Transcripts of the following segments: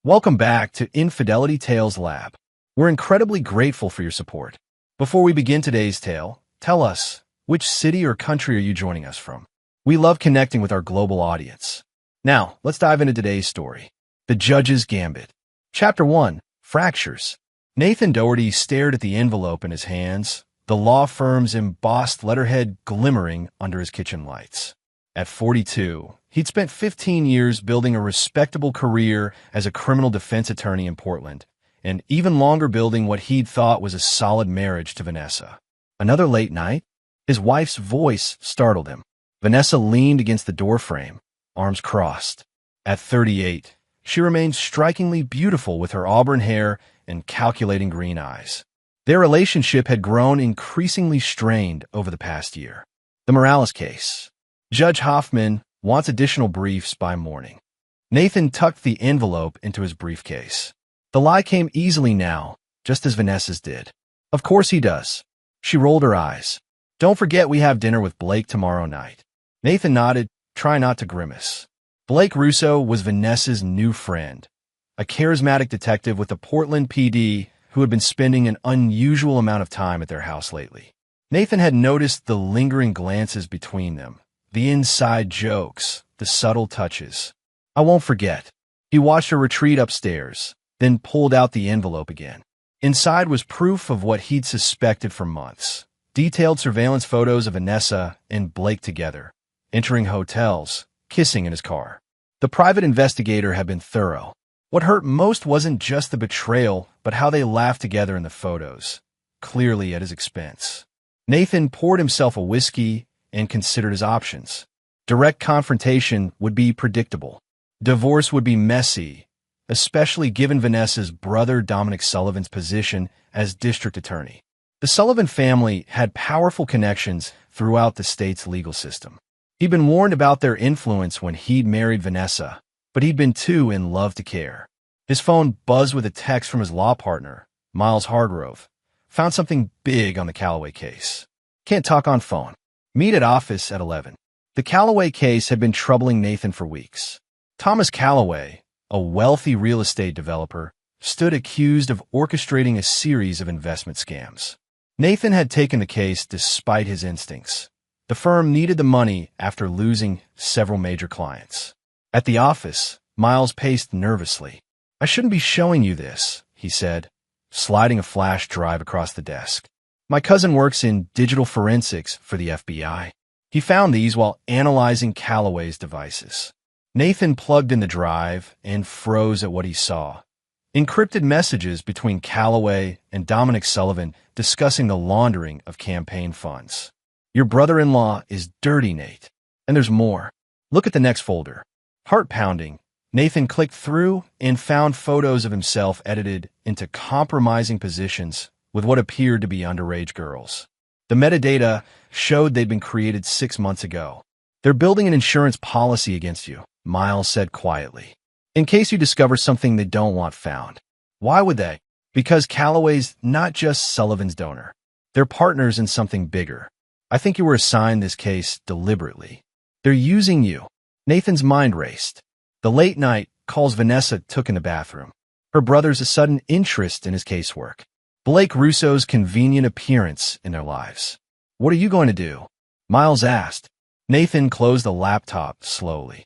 Welcome back to Infidelity Tales Lab. We're incredibly grateful for your support. Before we begin today's tale, tell us, which city or country are you joining us from? We love connecting with our global audience. Now, let's dive into today's story. The Judge's Gambit. Chapter 1. Fractures. Nathan Doherty stared at the envelope in his hands, the law firm's embossed letterhead glimmering under his kitchen lights. At 42, he'd spent 15 years building a respectable career as a criminal defense attorney in Portland, and even longer building what he'd thought was a solid marriage to Vanessa. Another late night? His wife's voice startled him. Vanessa leaned against the doorframe, arms crossed. At 38, she remained strikingly beautiful with her auburn hair and calculating green eyes. Their relationship had grown increasingly strained over the past year. The Morales case. Judge Hoffman wants additional briefs by morning. Nathan tucked the envelope into his briefcase. The lie came easily now, just as Vanessa's did. Of course he does. She rolled her eyes. Don't forget we have dinner with Blake tomorrow night. Nathan nodded, trying not to grimace. Blake Russo was Vanessa's new friend, a charismatic detective with the Portland PD who had been spending an unusual amount of time at their house lately. Nathan had noticed the lingering glances between them, the inside jokes, the subtle touches. I won't forget. He watched her retreat upstairs, then pulled out the envelope again. Inside was proof of what he'd suspected for months. Detailed surveillance photos of Vanessa and Blake together, entering hotels, kissing in his car. The private investigator had been thorough. What hurt most wasn't just the betrayal, but how they laughed together in the photos, clearly at his expense. Nathan poured himself a whiskey and considered his options. Direct confrontation would be predictable. Divorce would be messy, especially given Vanessa's brother Dominic Sullivan's position as district attorney. The Sullivan family had powerful connections throughout the state's legal system. He'd been warned about their influence when he'd married Vanessa, but he'd been too in love to care. His phone buzzed with a text from his law partner, Miles Hargrove. Found something big on the Callaway case. Can't talk on phone. Meet at office at 11. The Callaway case had been troubling Nathan for weeks. Thomas Callaway, a wealthy real estate developer, stood accused of orchestrating a series of investment scams. Nathan had taken the case despite his instincts. The firm needed the money after losing several major clients. At the office, Miles paced nervously. I shouldn't be showing you this, he said, sliding a flash drive across the desk. My cousin works in digital forensics for the FBI. He found these while analyzing Callaway's devices. Nathan plugged in the drive and froze at what he saw. Encrypted messages between Callaway and Dominic Sullivan discussing the laundering of campaign funds. Your brother-in-law is dirty, Nate. And there's more. Look at the next folder. Heart pounding. Nathan clicked through and found photos of himself edited into compromising positions with what appeared to be underage girls. The metadata showed they'd been created 6 months ago. They're building an insurance policy against you, Miles said quietly, in case you discover something they don't want found. Why would they? Because Callaway's not just Sullivan's donor. They're partners in something bigger. I think you were assigned this case deliberately. They're using you. Nathan's mind raced. The late night calls Vanessa took in the bathroom. Her brother's a sudden interest in his casework. Blake Russo's convenient appearance in their lives. What are you going to do? Miles asked. Nathan closed the laptop slowly.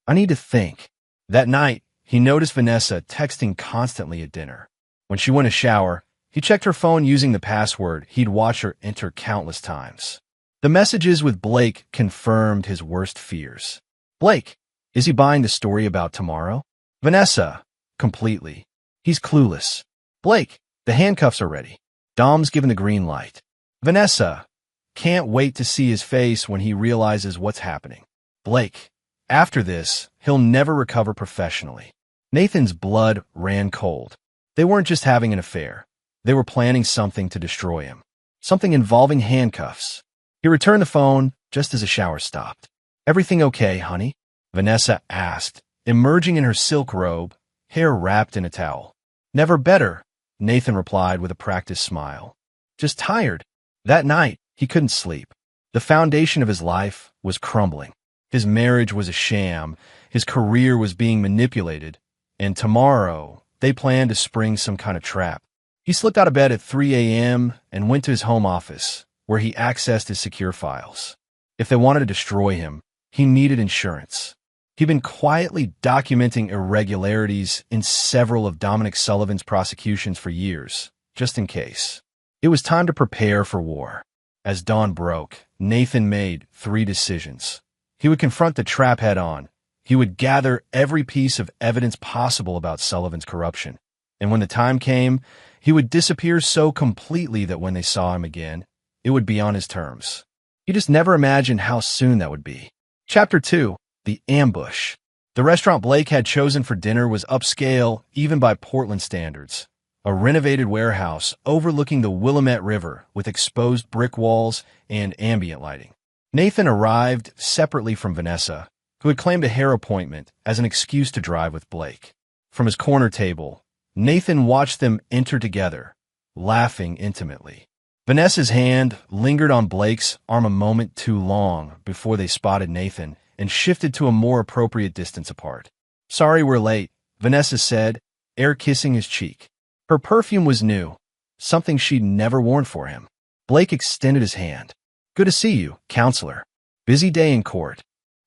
I need to think. That night, he noticed Vanessa texting constantly at dinner. When she went to shower, he checked her phone using the password he'd watched her enter countless times. The messages with Blake confirmed his worst fears. Blake, is he buying the story about tomorrow? Vanessa, completely. He's clueless. Blake, the handcuffs are ready. Dom's given the green light. Vanessa, can't wait to see his face when he realizes what's happening. Blake, after this, he'll never recover professionally. Nathan's blood ran cold. They weren't just having an affair. They were planning something to destroy him. Something involving handcuffs. He returned the phone just as the shower stopped. Everything okay, honey? Vanessa asked, emerging in her silk robe, hair wrapped in a towel. Never better, Nathan replied with a practiced smile. Just tired. That night, he couldn't sleep. The foundation of his life was crumbling. His marriage was a sham, his career was being manipulated, And tomorrow, they planned to spring some kind of trap. He slipped out of bed at 3 a.m. and went to his home office, where he accessed his secure files. If they wanted to destroy him, he needed insurance. He'd been quietly documenting irregularities in several of Dominic Sullivan's prosecutions for years, just in case. It was time to prepare for war. As dawn broke, Nathan made 3 decisions. He would confront the trap head-on. He would gather every piece of evidence possible about Sullivan's corruption. And when the time came, he would disappear so completely that when they saw him again, it would be on his terms. He just never imagined how soon that would be. Chapter 2. The Ambush. The restaurant Blake had chosen for dinner was upscale, even by Portland standards. A renovated warehouse overlooking the Willamette River with exposed brick walls and ambient lighting. Nathan arrived separately from Vanessa, who had claimed a hair appointment as an excuse to drive with Blake. From his corner table, Nathan watched them enter together, laughing intimately. Vanessa's hand lingered on Blake's arm a moment too long before they spotted Nathan and shifted to a more appropriate distance apart. "Sorry we're late," Vanessa said, air-kissing his cheek. Her perfume was new, something she'd never worn for him. Blake extended his hand. "Good to see you, counselor. Busy day in court."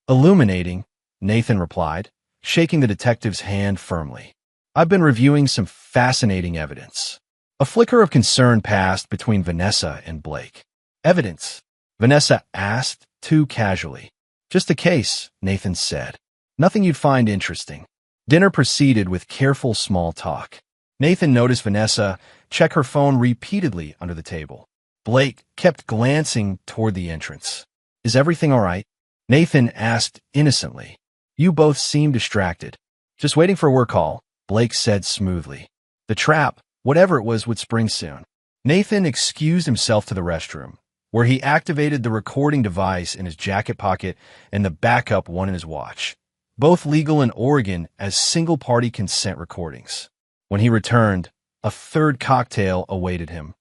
"Illuminating," Nathan replied, shaking the detective's hand firmly. "I've been reviewing some fascinating evidence." A flicker of concern passed between Vanessa and Blake. "Evidence?" Vanessa asked, too casually. "Just a case," Nathan said. "Nothing you'd find interesting." Dinner proceeded with careful small talk. Nathan noticed Vanessa check her phone repeatedly under the table. Blake kept glancing toward the entrance. "Is everything all right?" Nathan asked innocently. "You both seem distracted." "Just waiting for a work call," Blake said smoothly. The trap, whatever it was, would spring soon. Nathan excused himself to the restroom, where he activated the recording device in his jacket pocket and the backup one in his watch, both legal in Oregon as single-party consent recordings. When he returned, a third cocktail awaited him,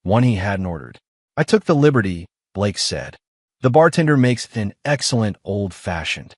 one he hadn't ordered. "I took the liberty," Blake said. "The bartender makes an excellent old-fashioned."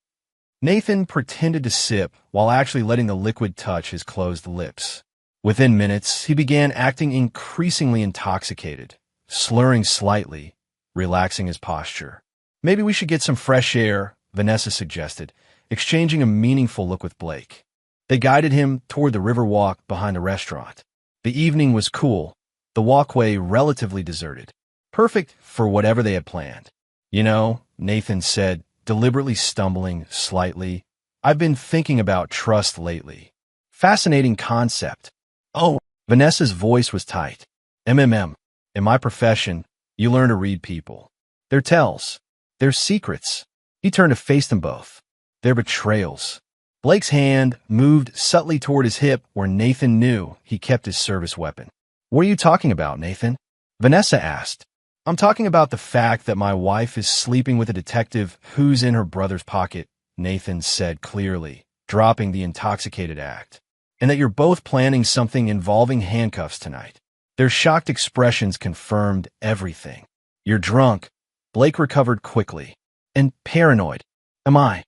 Nathan pretended to sip while actually letting the liquid touch his closed lips. Within minutes, he began acting increasingly intoxicated, slurring slightly, relaxing his posture. "Maybe we should get some fresh air," Vanessa suggested, exchanging a meaningful look with Blake. They guided him toward the river walk behind the restaurant. The evening was cool, the walkway relatively deserted. Perfect for whatever they had planned. "You know," Nathan said, deliberately stumbling slightly, "I've been thinking about trust lately." "Fascinating concept." "Oh," Vanessa's voice was tight. "MMM. In my profession, you learn to read people. Their tells. Their secrets." He turned to face them both. Their betrayals. Blake's hand moved subtly toward his hip where Nathan knew he kept his service weapon. "What are you talking about, Nathan?" Vanessa asked. "I'm talking about the fact that my wife is sleeping with a detective who's in her brother's pocket," Nathan said clearly, dropping the intoxicated act. "And that you're both planning something involving handcuffs tonight." Their shocked expressions confirmed everything. "You're drunk," Blake recovered quickly. "And paranoid." "Am I?"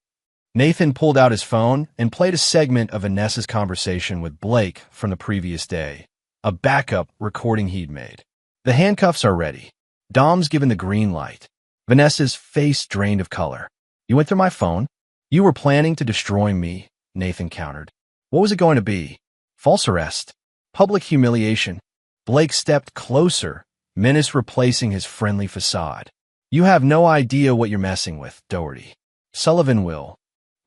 Nathan pulled out his phone and played a segment of Vanessa's conversation with Blake from the previous day, a backup recording he'd made. "The handcuffs are ready. Dom's given the green light." Vanessa's face drained of color. "You went through my phone?" "You were planning to destroy me," Nathan countered. "What was it going to be? False arrest? Public humiliation?" Blake stepped closer, menace replacing his friendly facade. "You have no idea what you're messing with, Doherty. Sullivan will."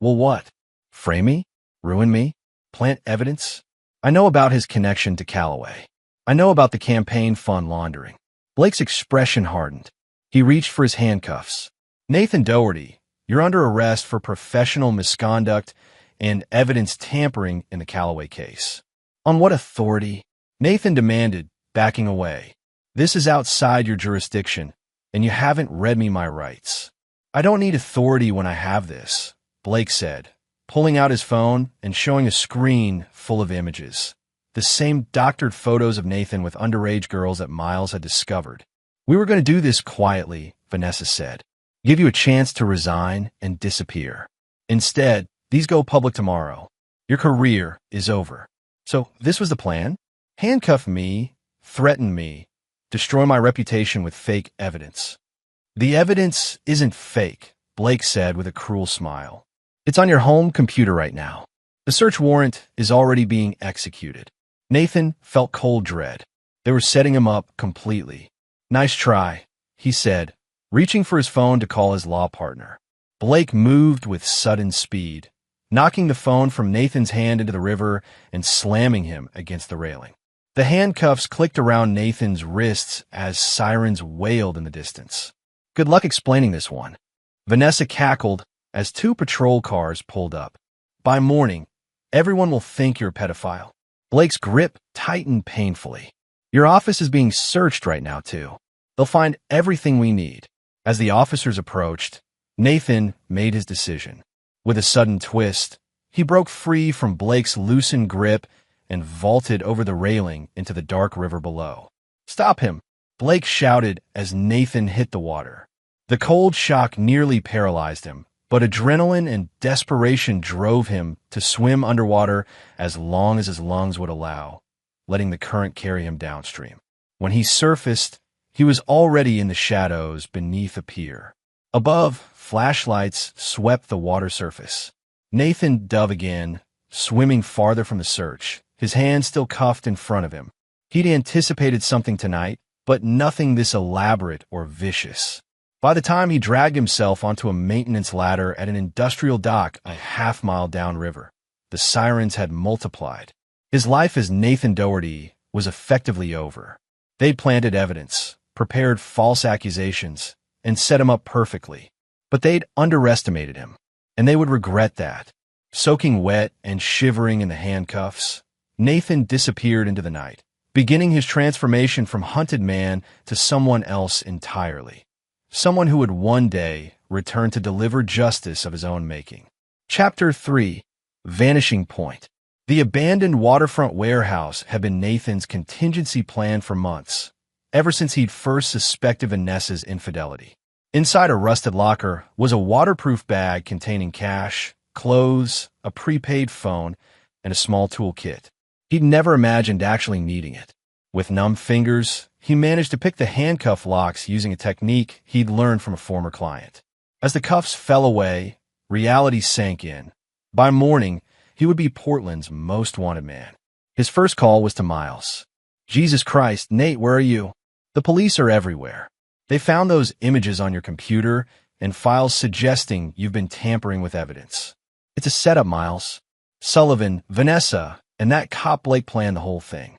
"Will what? Frame me? Ruin me? Plant evidence?" "I know about his connection to Callaway. I know about the campaign fund laundering." Blake's expression hardened. He reached for his handcuffs. "Nathan Doherty, you're under arrest for professional misconduct and evidence tampering in the Callaway case." "On what authority?" Nathan demanded, backing away. "This is outside your jurisdiction, and you haven't read me my rights." "I don't need authority when I have this," Blake said, pulling out his phone and showing a screen full of images. The same doctored photos of Nathan with underage girls that Miles had discovered. "We were going to do this quietly," Vanessa said. "Give you a chance to resign and disappear. Instead, these go public tomorrow. Your career is over. So this was the plan? Handcuff me, threaten me, destroy my reputation with fake evidence. The evidence isn't fake, Blake said with a cruel smile. It's on your home computer right now. The search warrant is already being executed. Nathan felt cold dread. They were setting him up completely. Nice try, he said, reaching for his phone to call his law partner. Blake moved with sudden speed, knocking the phone from Nathan's hand into the river and slamming him against the railing. The handcuffs clicked around Nathan's wrists as sirens wailed in the distance. Good luck explaining this one. Vanessa cackled as two patrol cars pulled up. By morning, everyone will think you're a pedophile. Blake's grip tightened painfully. Your office is being searched right now, too. They'll find everything we need. As the officers approached, Nathan made his decision. With a sudden twist, he broke free from Blake's loosened grip and vaulted over the railing into the dark river below. Stop him, Blake shouted as Nathan hit the water. The cold shock nearly paralyzed him, but adrenaline and desperation drove him to swim underwater as long as his lungs would allow, letting the current carry him downstream. When he surfaced, he was already in the shadows beneath a pier. Above, flashlights swept the water surface. Nathan dove again, swimming farther from the search, his hands still cuffed in front of him. He'd anticipated something tonight, but nothing this elaborate or vicious. By the time he dragged himself onto a maintenance ladder at an industrial dock a half-mile downriver, the sirens had multiplied. His life as Nathan Doherty was effectively over. They'd planted evidence, prepared false accusations, and set him up perfectly. But they'd underestimated him, and they would regret that. Soaking wet and shivering in the handcuffs, Nathan disappeared into the night, beginning his transformation from hunted man to someone else entirely. Someone who would one day return to deliver justice of his own making. Chapter 3. Vanishing Point. The abandoned waterfront warehouse had been Nathan's contingency plan for months, ever since he'd first suspected Vanessa's infidelity. Inside a rusted locker was a waterproof bag containing cash, clothes, a prepaid phone, and a small toolkit. He'd never imagined actually needing it. With numb fingers, he managed to pick the handcuff locks using a technique he'd learned from a former client. As the cuffs fell away, reality sank in. By morning, he would be Portland's most wanted man. His first call was to Miles. Jesus Christ, Nate, where are you? The police are everywhere. They found those images on your computer and files suggesting you've been tampering with evidence. It's a setup, Miles. Sullivan, Vanessa, and that cop Blake planned the whole thing.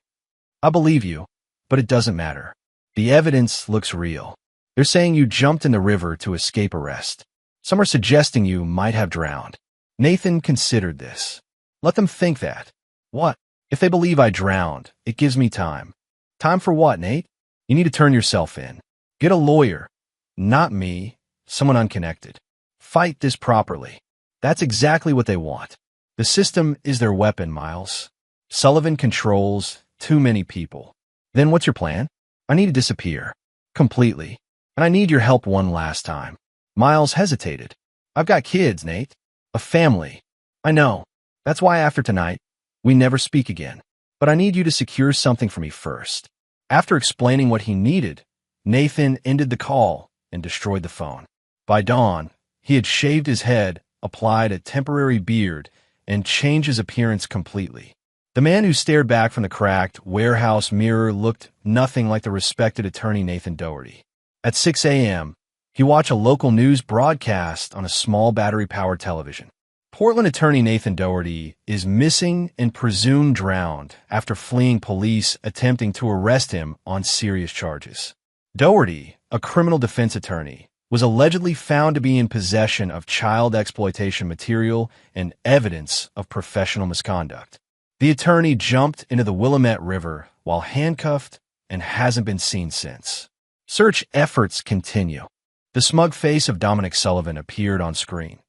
I believe you, but it doesn't matter. The evidence looks real. They're saying you jumped in the river to escape arrest. Some are suggesting you might have drowned. Nathan considered this. Let them think that. What? If they believe I drowned, it gives me time. Time for what, Nate? You need to turn yourself in. Get a lawyer. Not me, someone unconnected. Fight this properly. That's exactly what they want. The system is their weapon, Miles. Sullivan controls too many people. Then what's your plan? I need to disappear. Completely. And I need your help one last time. Miles hesitated. I've got kids, Nate. A family. I know. That's why after tonight, we never speak again. But I need you to secure something for me first. After explaining what he needed, Nathan ended the call and destroyed the phone. By dawn, he had shaved his head, applied a temporary beard, and changed his appearance completely. The man who stared back from the cracked warehouse mirror looked nothing like the respected attorney Nathan Doherty. At 6 a.m., he watched a local news broadcast on a small battery-powered television. Portland attorney Nathan Doherty is missing and presumed drowned after fleeing police attempting to arrest him on serious charges. Doherty, a criminal defense attorney, was allegedly found to be in possession of child exploitation material and evidence of professional misconduct. The attorney jumped into the Willamette River while handcuffed and hasn't been seen since. Search efforts continue. The smug face of Dominic Sullivan appeared on screen.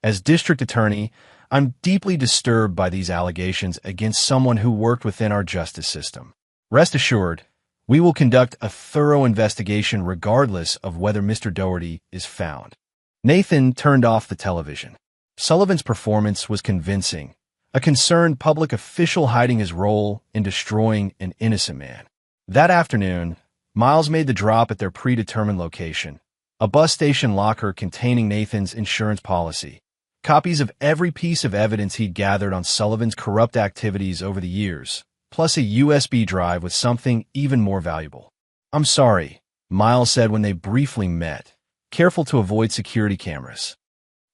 As district attorney, I'm deeply disturbed by these allegations against someone who worked within our justice system. Rest assured, we will conduct a thorough investigation regardless of whether Mr. Doherty is found. Nathan turned off the television. Sullivan's performance was convincing, a concerned public official hiding his role in destroying an innocent man. That afternoon, Miles made the drop at their predetermined location, a bus station locker containing Nathan's insurance policy, copies of every piece of evidence he'd gathered on Sullivan's corrupt activities over the years, plus a USB drive with something even more valuable. "I'm sorry," Miles said when they briefly met, careful to avoid security cameras.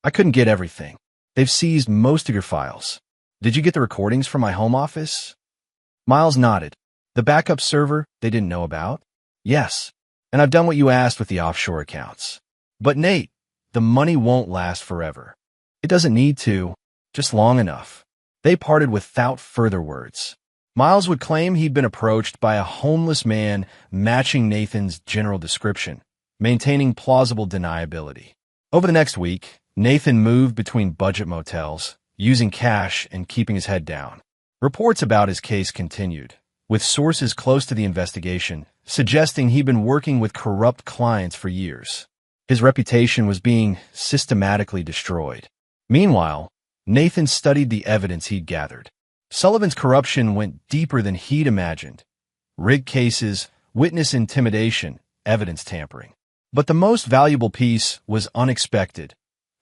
"I couldn't get everything. They've seized most of your files. Did you get the recordings from my home office?" Miles nodded. "The backup server they didn't know about?" "Yes, and I've done what you asked with the offshore accounts. But Nate, the money won't last forever. It doesn't need to, just long enough." They parted without further words. Miles would claim he'd been approached by a homeless man matching Nathan's general description, maintaining plausible deniability. Over the next week, Nathan moved between budget motels, using cash and keeping his head down. Reports about his case continued, with sources close to the investigation suggesting he'd been working with corrupt clients for years. His reputation was being systematically destroyed. Meanwhile, Nathan studied the evidence he'd gathered. Sullivan's corruption went deeper than he'd imagined. Rigged cases, witness intimidation, evidence tampering. But the most valuable piece was unexpected.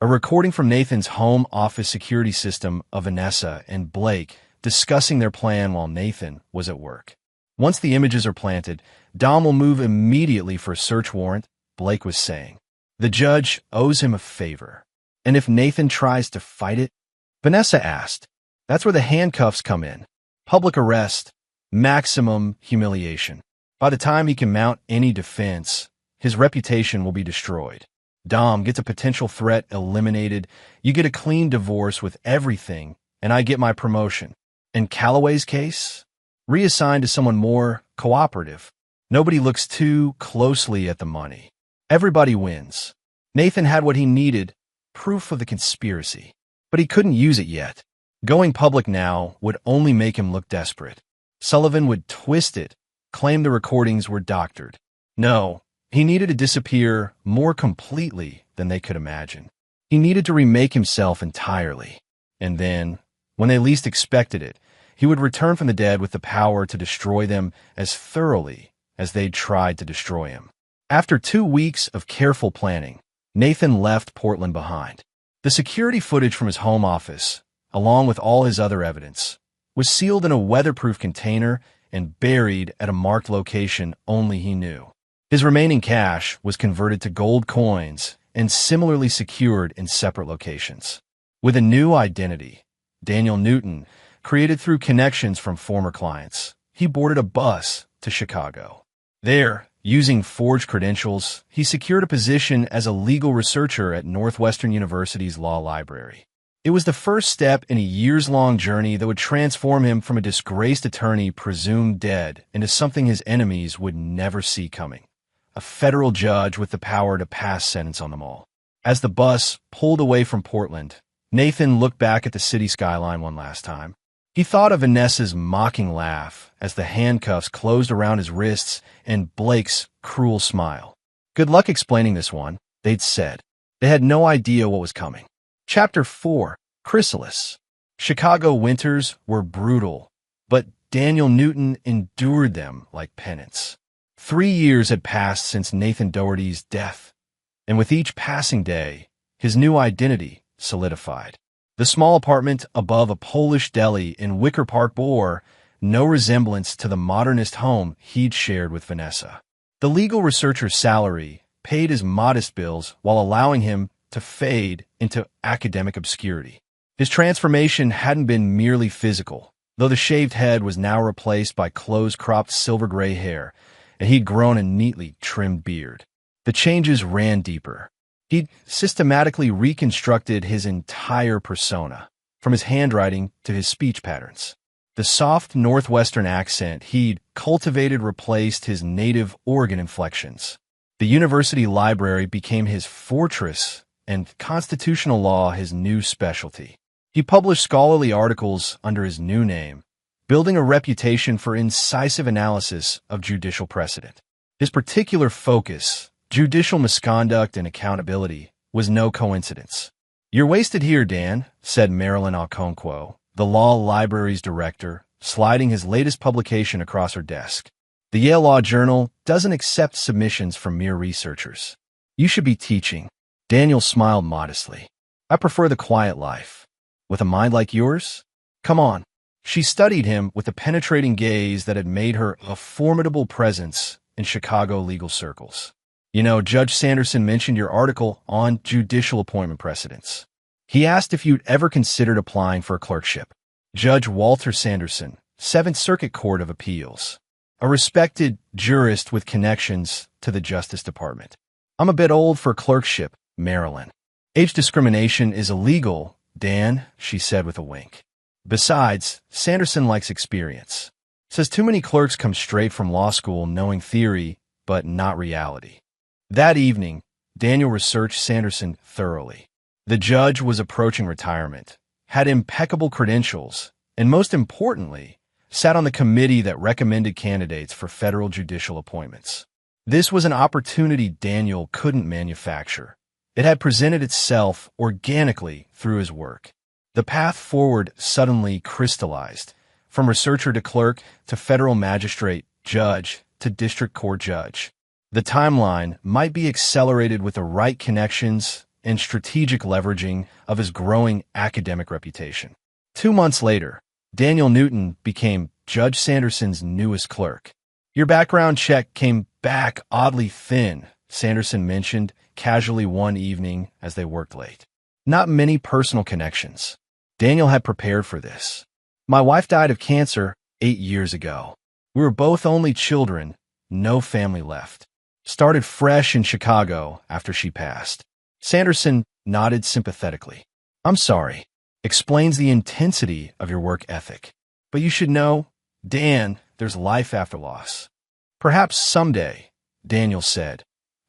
A recording from Nathan's home office security system of Vanessa and Blake discussing their plan while Nathan was at work. "Once the images are planted, Dom will move immediately for a search warrant," Blake was saying. "The judge owes him a favor. And if Nathan tries to fight it?" Vanessa asked. "That's where the handcuffs come in. Public arrest, maximum humiliation. By the time he can mount any defense, his reputation will be destroyed. Dom gets a potential threat eliminated, you get a clean divorce with everything, and I get my promotion. In Calloway's case, reassigned to someone more cooperative. Nobody looks too closely at the money. Everybody wins." Nathan had what he needed, proof of the conspiracy. But he couldn't use it yet. Going public now would only make him look desperate. Sullivan would twist it, claim the recordings were doctored. No, he needed to disappear more completely than they could imagine. He needed to remake himself entirely. And then, when they least expected it, he would return from the dead with the power to destroy them as thoroughly as they'd tried to destroy him. After 2 weeks of careful planning, Nathan left Portland behind. The security footage from his home office, along with all his other evidence, was sealed in a weatherproof container and buried at a marked location only he knew. His remaining cash was converted to gold coins and similarly secured in separate locations. With a new identity, Daniel Newton, created through connections from former clients, he boarded a bus to Chicago. There, using forged credentials, he secured a position as a legal researcher at Northwestern University's law library. It was the first step in a years-long journey that would transform him from a disgraced attorney presumed dead into something his enemies would never see coming. A federal judge with the power to pass sentence on them all. As the bus pulled away from Portland, Nathan looked back at the city skyline one last time. He thought of Vanessa's mocking laugh as the handcuffs closed around his wrists and Blake's cruel smile. "Good luck explaining this one," they'd said. They had no idea what was coming. Chapter 4. Chrysalis. Chicago winters were brutal, but Daniel Newton endured them like penance. 3 years had passed since Nathan Doherty's death, and with each passing day, his new identity solidified. The small apartment above a Polish deli in Wicker Park bore no resemblance to the modernist home he'd shared with Vanessa. The legal researcher's salary paid his modest bills while allowing him to fade into academic obscurity. His transformation hadn't been merely physical, though the shaved head was now replaced by close-cropped silver-gray hair, and he'd grown a neatly trimmed beard. The changes ran deeper. He'd systematically reconstructed his entire persona, from his handwriting to his speech patterns. The soft Northwestern accent he'd cultivated replaced his native Oregon inflections. The university library became his fortress, and constitutional law his new specialty. He published scholarly articles under his new name, building a reputation for incisive analysis of judicial precedent. His particular focus, judicial misconduct and accountability, was no coincidence. "You're wasted here, Dan," said Marilyn Alconquo, the law library's director, sliding his latest publication across her desk. The Yale Law Journal doesn't accept submissions from mere researchers. You should be teaching. Daniel smiled modestly. I prefer the quiet life. With a mind like yours? Come on. She studied him with a penetrating gaze that had made her a formidable presence in Chicago legal circles. You know, Judge Sanderson mentioned your article on judicial appointment precedents. He asked if you'd ever considered applying for a clerkship. Judge Walter Sanderson, Seventh Circuit Court of Appeals, a respected jurist with connections to the Justice Department. I'm a bit old for clerkship, Marilyn. Age discrimination is illegal, Dan, she said with a wink. Besides, Sanderson likes experience. Says too many clerks come straight from law school knowing theory, but not reality. That evening, Daniel researched Sanderson thoroughly. The judge was approaching retirement, had impeccable credentials, and most importantly, sat on the committee that recommended candidates for federal judicial appointments. This was an opportunity Daniel couldn't manufacture. It had presented itself organically through his work. The path forward suddenly crystallized, from researcher to clerk to federal magistrate, judge to district court judge. The timeline might be accelerated with the right connections and strategic leveraging of his growing academic reputation. 2 months later, Daniel Newton became Judge Sanderson's newest clerk. Your background check came back oddly thin, Sanderson mentioned casually one evening as they worked late. Not many personal connections. Daniel had prepared for this. My wife died of cancer 8 years ago. We were both only children, no family left. Started fresh in Chicago after she passed. Sanderson nodded sympathetically. I'm sorry. Explains the intensity of your work ethic. But you should know, Dan, there's life after loss. Perhaps someday, Daniel said,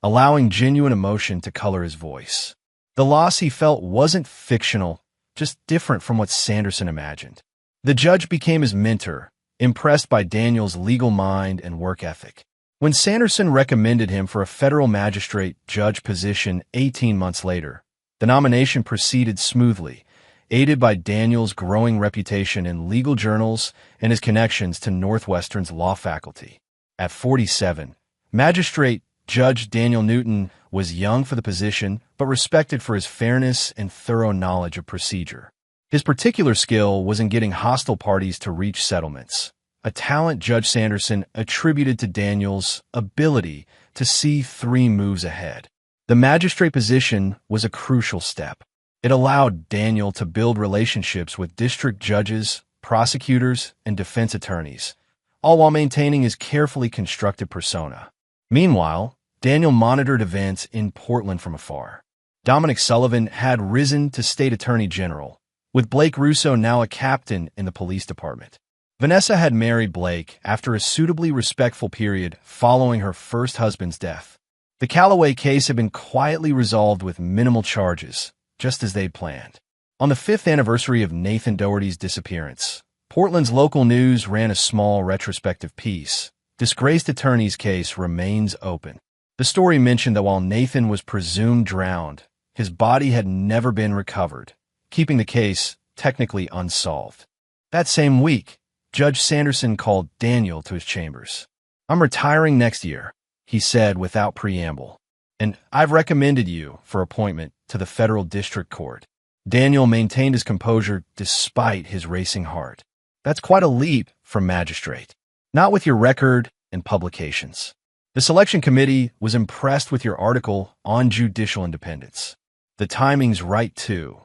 allowing genuine emotion to color his voice. The loss he felt wasn't fictional, just different from what Sanderson imagined. The judge became his mentor, impressed by Daniel's legal mind and work ethic. When Sanderson recommended him for a federal magistrate judge position 18 months later, the nomination proceeded smoothly, aided by Daniel's growing reputation in legal journals and his connections to Northwestern's law faculty. At 47, Magistrate Judge Daniel Newton was young for the position, but respected for his fairness and thorough knowledge of procedure. His particular skill was in getting hostile parties to reach settlements, a talent Judge Sanderson attributed to Daniel's ability to see 3 moves ahead. The magistrate position was a crucial step. It allowed Daniel to build relationships with district judges, prosecutors, and defense attorneys, all while maintaining his carefully constructed persona. Meanwhile, Daniel monitored events in Portland from afar. Dominic Sullivan had risen to state attorney general, with Blake Russo now a captain in the police department. Vanessa had married Blake after a suitably respectful period following her first husband's death. The Callaway case had been quietly resolved with minimal charges, just as they'd planned. On the 5th anniversary of Nathan Doherty's disappearance, Portland's local news ran a small retrospective piece. Disgraced attorney's case remains open. The story mentioned that while Nathan was presumed drowned, his body had never been recovered, keeping the case technically unsolved. That same week, Judge Sanderson called Daniel to his chambers. I'm retiring next year, he said without preamble, and I've recommended you for appointment to the federal district court. Daniel maintained his composure despite his racing heart. That's quite a leap from magistrate. Not with your record and publications. The selection committee was impressed with your article on judicial independence. The timing's right, too.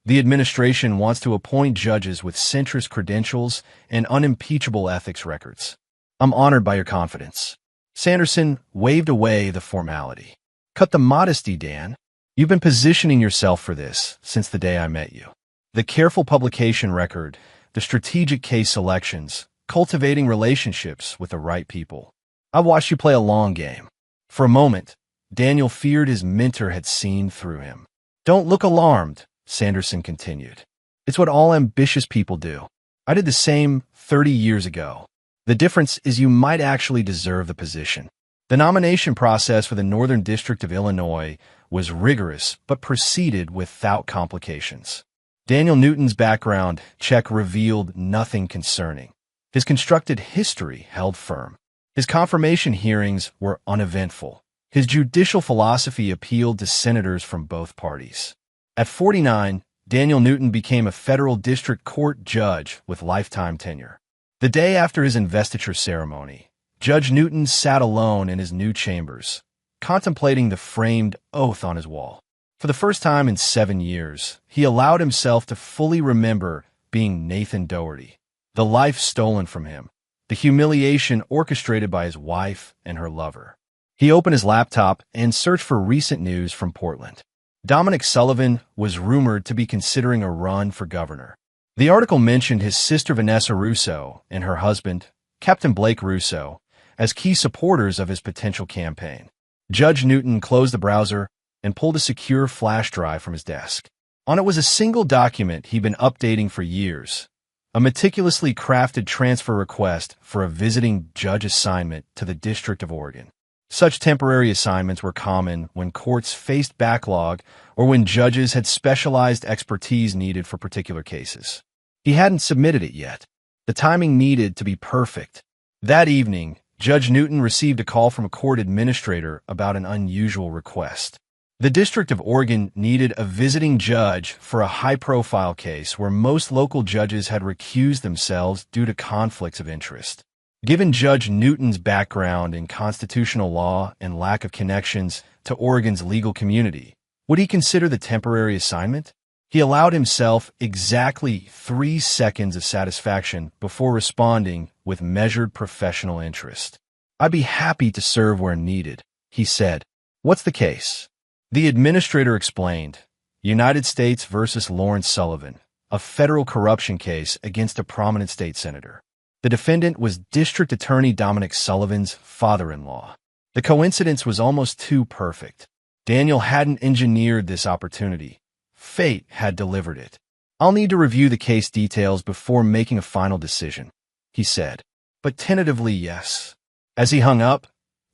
The administration wants to appoint judges with centrist credentials and unimpeachable ethics records. I'm honored by your confidence. Sanderson waved away the formality. Cut the modesty, Dan. You've been positioning yourself for this since the day I met you. The careful publication record, the strategic case selections, cultivating relationships with the right people. I've watched you play a long game. For a moment, Daniel feared his mentor had seen through him. Don't look alarmed, Sanderson continued. It's what all ambitious people do. I did the same 30 years ago. The difference is you might actually deserve the position. The nomination process for the Northern District of Illinois was rigorous but proceeded without complications. Daniel Newton's background check revealed nothing concerning. His constructed history held firm. His confirmation hearings were uneventful. His judicial philosophy appealed to senators from both parties. At 49, Daniel Newton became a federal district court judge with lifetime tenure. The day after his investiture ceremony, Judge Newton sat alone in his new chambers, contemplating the framed oath on his wall. For the first time in 7 years, he allowed himself to fully remember being Nathan Doherty, the life stolen from him, the humiliation orchestrated by his wife and her lover. He opened his laptop and searched for recent news from Portland. Dominic Sullivan was rumored to be considering a run for governor. The article mentioned his sister Vanessa Russo and her husband, Captain Blake Russo, as key supporters of his potential campaign. Judge Newton closed the browser and pulled a secure flash drive from his desk. On it was a single document he'd been updating for years, a meticulously crafted transfer request for a visiting judge assignment to the District of Oregon. Such temporary assignments were common when courts faced backlog or when judges had specialized expertise needed for particular cases. He hadn't submitted it yet. The timing needed to be perfect. That evening, Judge Newton received a call from a court administrator about an unusual request. The District of Oregon needed a visiting judge for a high-profile case where most local judges had recused themselves due to conflicts of interest. Given Judge Newton's background in constitutional law and lack of connections to Oregon's legal community, would he consider the temporary assignment? He allowed himself exactly 3 seconds of satisfaction before responding with measured professional interest. "I'd be happy to serve where needed," he said. "What's the case?" The administrator explained, United States versus Lawrence Sullivan, a federal corruption case against a prominent state senator. The defendant was District Attorney Dominic Sullivan's father-in-law. The coincidence was almost too perfect. Daniel hadn't engineered this opportunity. Fate had delivered it. "I'll need to review the case details before making a final decision," he said. But tentatively, yes. As he hung up,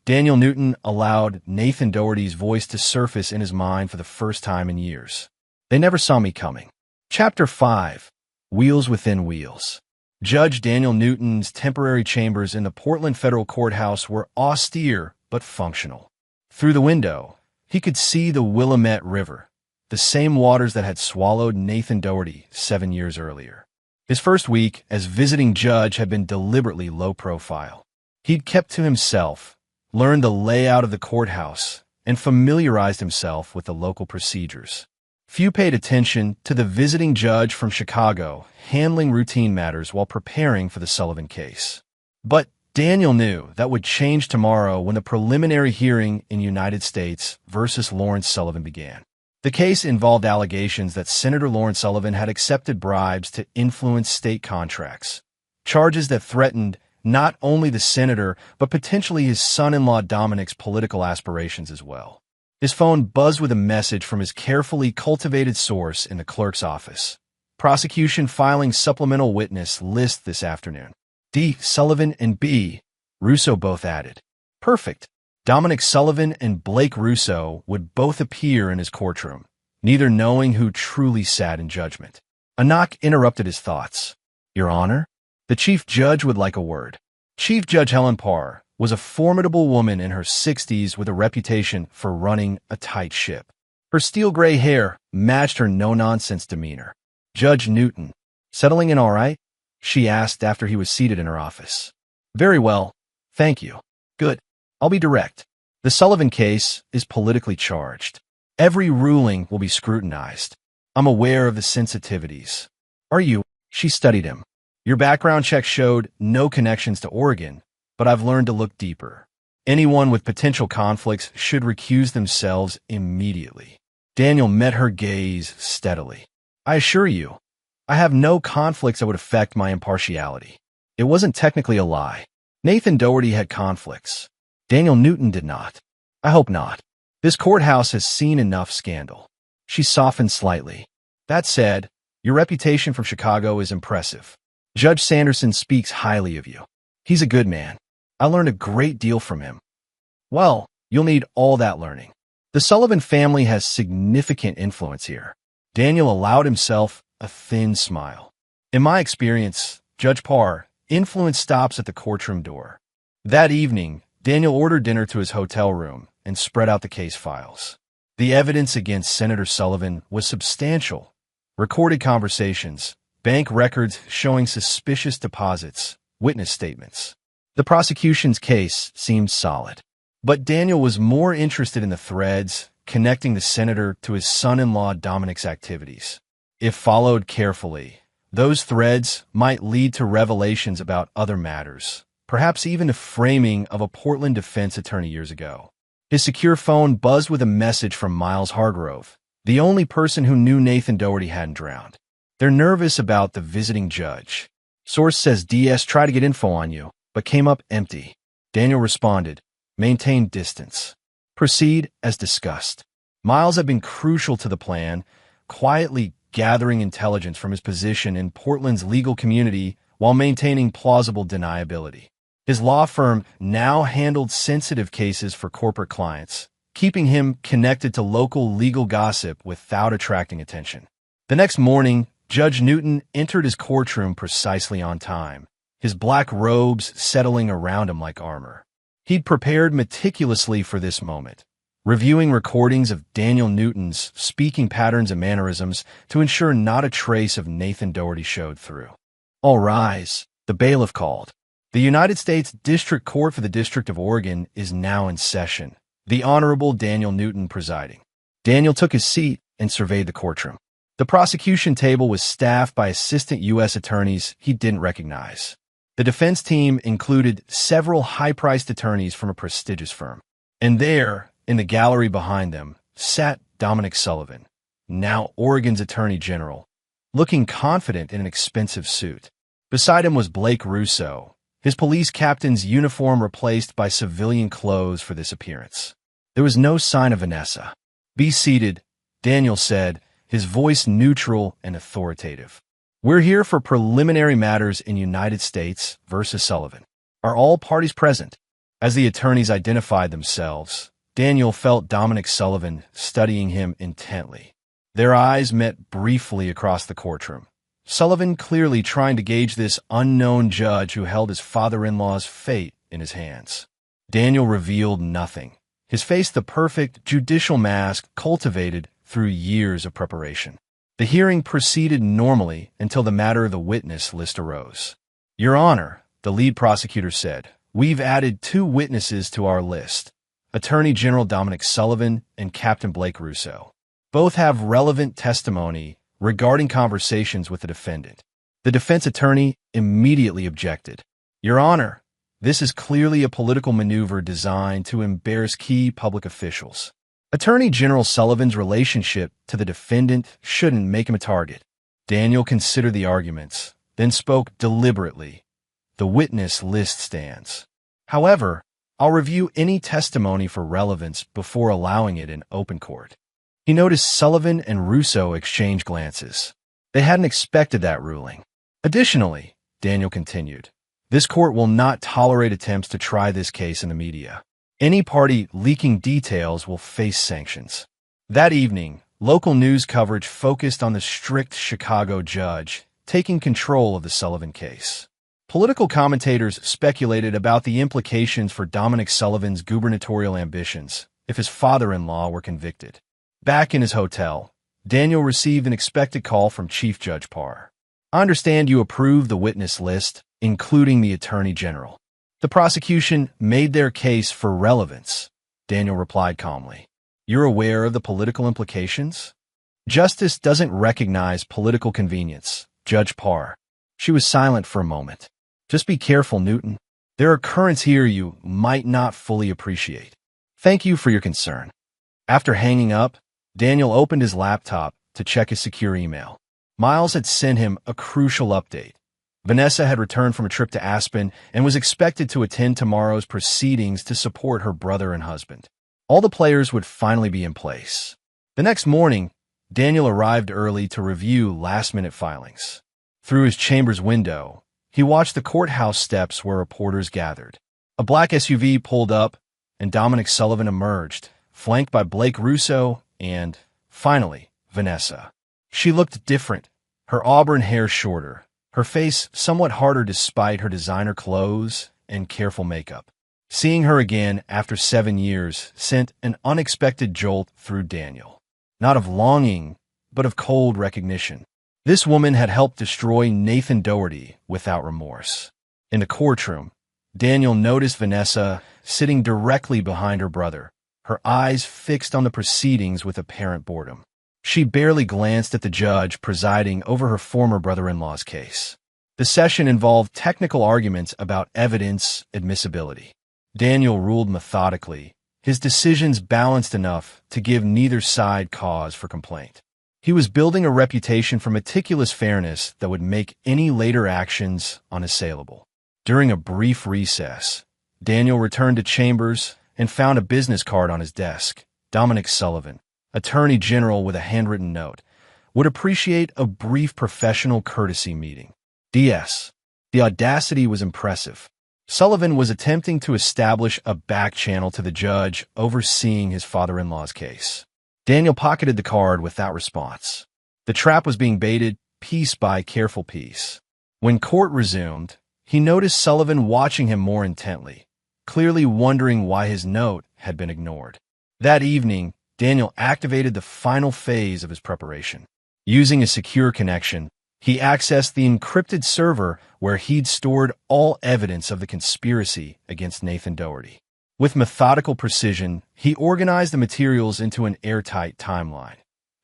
Daniel Newton allowed Nathan Doherty's voice to surface in his mind for the first time in years. "They never saw me coming." Chapter 5. Wheels Within Wheels. Judge Daniel Newton's temporary chambers in the Portland Federal Courthouse were austere but functional. Through the window, he could see the Willamette River, the same waters that had swallowed Nathan Doherty 7 years earlier. His first week as visiting judge had been deliberately low profile. He'd kept to himself, learned the layout of the courthouse, and familiarized himself with the local procedures. Few paid attention to the visiting judge from Chicago handling routine matters while preparing for the Sullivan case. But Daniel knew that would change tomorrow when the preliminary hearing in United States versus Lawrence Sullivan began. The case involved allegations that Senator Lawrence Sullivan had accepted bribes to influence state contracts, charges that threatened not only the senator, but potentially his son-in-law Dominic's political aspirations as well. His phone buzzed with a message from his carefully cultivated source in the clerk's office. "Prosecution filing supplemental witness list this afternoon. D. Sullivan and B. Russo both added." Perfect. Dominic Sullivan and Blake Russo would both appear in his courtroom, neither knowing who truly sat in judgment. A knock interrupted his thoughts. "Your Honor?" The chief judge would like a word. Chief Judge Helen Parr was a formidable woman in her 60s with a reputation for running a tight ship. Her steel-gray hair matched her no-nonsense demeanor. "Judge Newton, settling in all right?" she asked after he was seated in her office. "Very well, thank you." "Good. I'll be direct. The Sullivan case is politically charged. Every ruling will be scrutinized. I'm aware of the sensitivities." "Are you?" She studied him. "Your background check showed no connections to Oregon, but I've learned to look deeper. Anyone with potential conflicts should recuse themselves immediately." Daniel met her gaze steadily. "I assure you, I have no conflicts that would affect my impartiality." It wasn't technically a lie. Nathan Doherty had conflicts. Daniel Newton did not. "I hope not. This courthouse has seen enough scandal." She softened slightly. "That said, your reputation from Chicago is impressive. Judge Sanderson speaks highly of you. He's a good man. I learned a great deal from him." "Well, you'll need all that learning. The Sullivan family has significant influence here." Daniel allowed himself a thin smile. In my experience, Judge Parr, influence stops at the courtroom door. That evening, Daniel ordered dinner to his hotel room and spread out the case files. The evidence against Senator Sullivan was substantial. Recorded conversations, bank records showing suspicious deposits, witness statements. The prosecution's case seemed solid. But Daniel was more interested in the threads connecting the senator to his son-in-law Dominic's activities. If followed carefully, those threads might lead to revelations about other matters, perhaps even the framing of a Portland defense attorney years ago. His secure phone buzzed with a message from Miles Hargrove, the only person who knew Nathan Doherty hadn't drowned. They're nervous about the visiting judge. Source says DS tried to get info on you, but came up empty. Daniel responded, maintain distance. Proceed as discussed. Miles had been crucial to the plan, quietly gathering intelligence from his position in Portland's legal community while maintaining plausible deniability. His law firm now handled sensitive cases for corporate clients, keeping him connected to local legal gossip without attracting attention. The next morning, Judge Newton entered his courtroom precisely on time, his black robes settling around him like armor. He'd prepared meticulously for this moment, reviewing recordings of Daniel Newton's speaking patterns and mannerisms to ensure not a trace of Nathan Doherty showed through. All rise, the bailiff called. The United States District Court for the District of Oregon is now in session, the Honorable Daniel Newton presiding. Daniel took his seat and surveyed the courtroom. The prosecution table was staffed by assistant U.S. attorneys he didn't recognize. The defense team included several high-priced attorneys from a prestigious firm. And there, in the gallery behind them, sat Dominic Sullivan, now Oregon's Attorney General, looking confident in an expensive suit. Beside him was Blake Russo, his police captain's uniform replaced by civilian clothes for this appearance. There was no sign of Vanessa. Be seated, Daniel said, his voice neutral and authoritative. We're here for preliminary matters in United States versus Sullivan. Are all parties present? As the attorneys identified themselves, Daniel felt Dominic Sullivan studying him intently. Their eyes met briefly across the courtroom. Sullivan clearly trying to gauge this unknown judge who held his father-in-law's fate in his hands. Daniel revealed nothing, his face the perfect judicial mask cultivated through years of preparation. The hearing proceeded normally until the matter of the witness list arose. Your Honor, the lead prosecutor said, we've added 2 witnesses to our list, Attorney General Dominic Sullivan and Captain Blake Russo. Both have relevant testimony regarding conversations with the defendant. The defense attorney immediately objected. Your Honor, this is clearly a political maneuver designed to embarrass key public officials. Attorney General Sullivan's relationship to the defendant shouldn't make him a target. Daniel considered the arguments, then spoke deliberately. The witness list stands. However, I'll review any testimony for relevance before allowing it in open court. He noticed Sullivan and Russo exchange glances. They hadn't expected that ruling. Additionally, Daniel continued, this court will not tolerate attempts to try this case in the media. Any party leaking details will face sanctions. That evening, local news coverage focused on the strict Chicago judge taking control of the Sullivan case. Political commentators speculated about the implications for Dominic Sullivan's gubernatorial ambitions if his father-in-law were convicted. Back in his hotel, Daniel received an expected call from Chief Judge Parr. I understand you approved the witness list, including the Attorney General. The prosecution made their case for relevance, Daniel replied calmly. You're aware of the political implications? Justice doesn't recognize political convenience, Judge Parr. She was silent for a moment. Just be careful, Newton. There are currents here you might not fully appreciate. Thank you for your concern. After hanging up, Daniel opened his laptop to check his secure email. Miles had sent him a crucial update. Vanessa had returned from a trip to Aspen and was expected to attend tomorrow's proceedings to support her brother and husband. All the players would finally be in place. The next morning, Daniel arrived early to review last-minute filings. Through his chamber's window, he watched the courthouse steps where reporters gathered. A black SUV pulled up, and Dominic Sullivan emerged, flanked by Blake Russo and, finally, Vanessa. She looked different, her auburn hair shorter, her face somewhat harder despite her designer clothes and careful makeup. Seeing her again after 7 years sent an unexpected jolt through Daniel. Not of longing, but of cold recognition. This woman had helped destroy Nathan Doherty without remorse. In the courtroom, Daniel noticed Vanessa sitting directly behind her brother, her eyes fixed on the proceedings with apparent boredom. She barely glanced at the judge presiding over her former brother-in-law's case. The session involved technical arguments about evidence admissibility. Daniel ruled methodically, his decisions balanced enough to give neither side cause for complaint. He was building a reputation for meticulous fairness that would make any later actions unassailable. During a brief recess, Daniel returned to chambers and found a business card on his desk. Dominic Sullivan, Attorney General with a handwritten note, would appreciate a brief professional courtesy meeting. DS. The audacity was impressive. Sullivan was attempting to establish a back channel to the judge overseeing his father-in-law's case. Daniel pocketed the card without response. The trap was being baited piece by careful piece. When court resumed, he noticed Sullivan watching him more intently, clearly wondering why his note had been ignored. That evening, Daniel activated the final phase of his preparation. Using a secure connection, he accessed the encrypted server where he'd stored all evidence of the conspiracy against Nathan Doherty. With methodical precision, he organized the materials into an airtight timeline.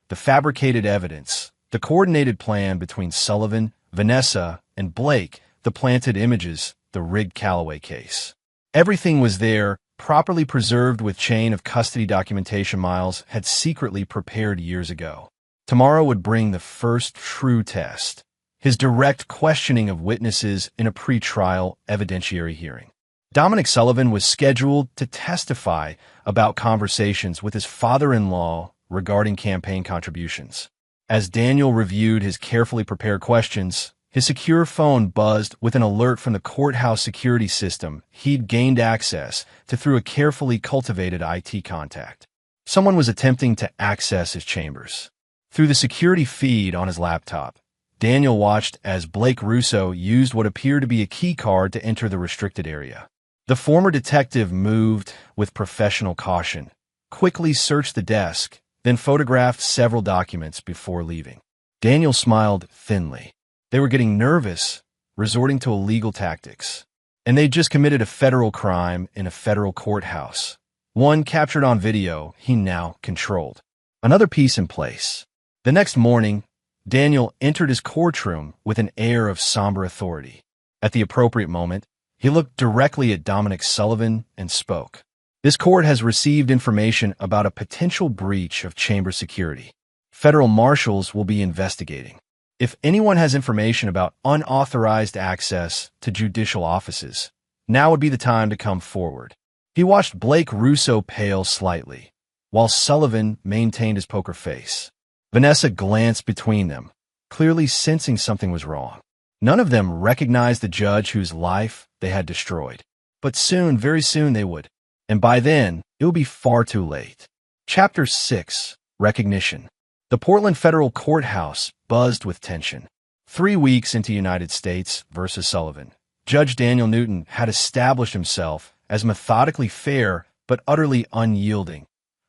The fabricated evidence, the coordinated plan between Sullivan, Vanessa, and Blake, the planted images, the rigged Callaway case. Everything was there, properly preserved with chain of custody documentation Miles had secretly prepared years ago. Tomorrow would bring the first true test, his direct questioning of witnesses in a pre-trial evidentiary hearing. Dominic Sullivan was scheduled to testify about conversations with his father-in-law regarding campaign contributions. As Daniel reviewed his carefully prepared questions, his secure phone buzzed with an alert from the courthouse security system he'd gained access to through a carefully cultivated IT contact. Someone was attempting to access his chambers. Through the security feed on his laptop, Daniel watched as Blake Russo used what appeared to be a key card to enter the restricted area. The former detective moved with professional caution, quickly searched the desk, then photographed several documents before leaving. Daniel smiled thinly. They were getting nervous, resorting to illegal tactics. And they'd just committed a federal crime in a federal courthouse. One captured on video he now controlled. Another piece in place. The next morning, Daniel entered his courtroom with an air of somber authority. At the appropriate moment, he looked directly at Dominic Sullivan and spoke. This court has received information about a potential breach of chamber security. Federal marshals will be investigating. If anyone has information about unauthorized access to judicial offices, now would be the time to come forward. He watched Blake Russo pale slightly, while Sullivan maintained his poker face. Vanessa glanced between them, clearly sensing something was wrong. None of them recognized the judge whose life they had destroyed. But soon, very soon they would. And by then, it would be far too late. Chapter 6. Recognition. The Portland Federal Courthouse buzzed with tension. 3 weeks into United States versus Sullivan, Judge Daniel Newton had established himself as methodically fair but utterly unyielding.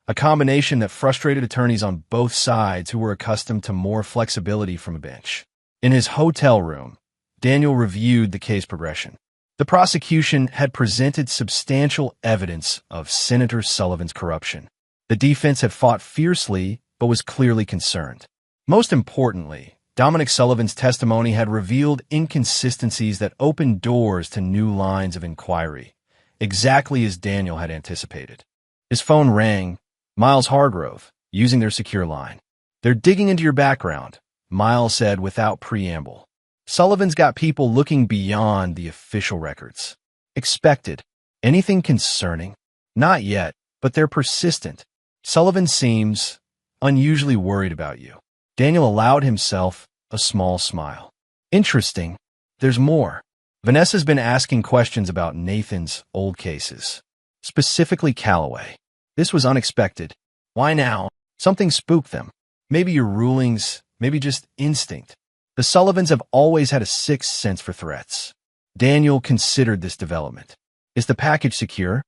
A combination that frustrated attorneys on both sides who were accustomed to more flexibility from a bench. In his hotel room, Daniel reviewed the case progression. The prosecution had presented substantial evidence of Senator Sullivan's corruption. The defense had fought fiercely, but was clearly concerned. Most importantly, Dominic Sullivan's testimony had revealed inconsistencies that opened doors to new lines of inquiry, exactly as Daniel had anticipated. His phone rang. Miles Hargrove, using their secure line. "They're digging into your background," Miles said without preamble. "Sullivan's got people looking beyond the official records." "Expected. Anything concerning?" "Not yet, but they're persistent. Sullivan seems unusually worried about you." Daniel allowed himself a small smile. "Interesting. There's more." Vanessa's been asking questions about Nathan's old cases, specifically Callaway. This was unexpected. "Why now?" "Something spooked them. Maybe your rulings, maybe just instinct." The Sullivans have always had a sixth sense for threats. Daniel considered this development. Is the package secure?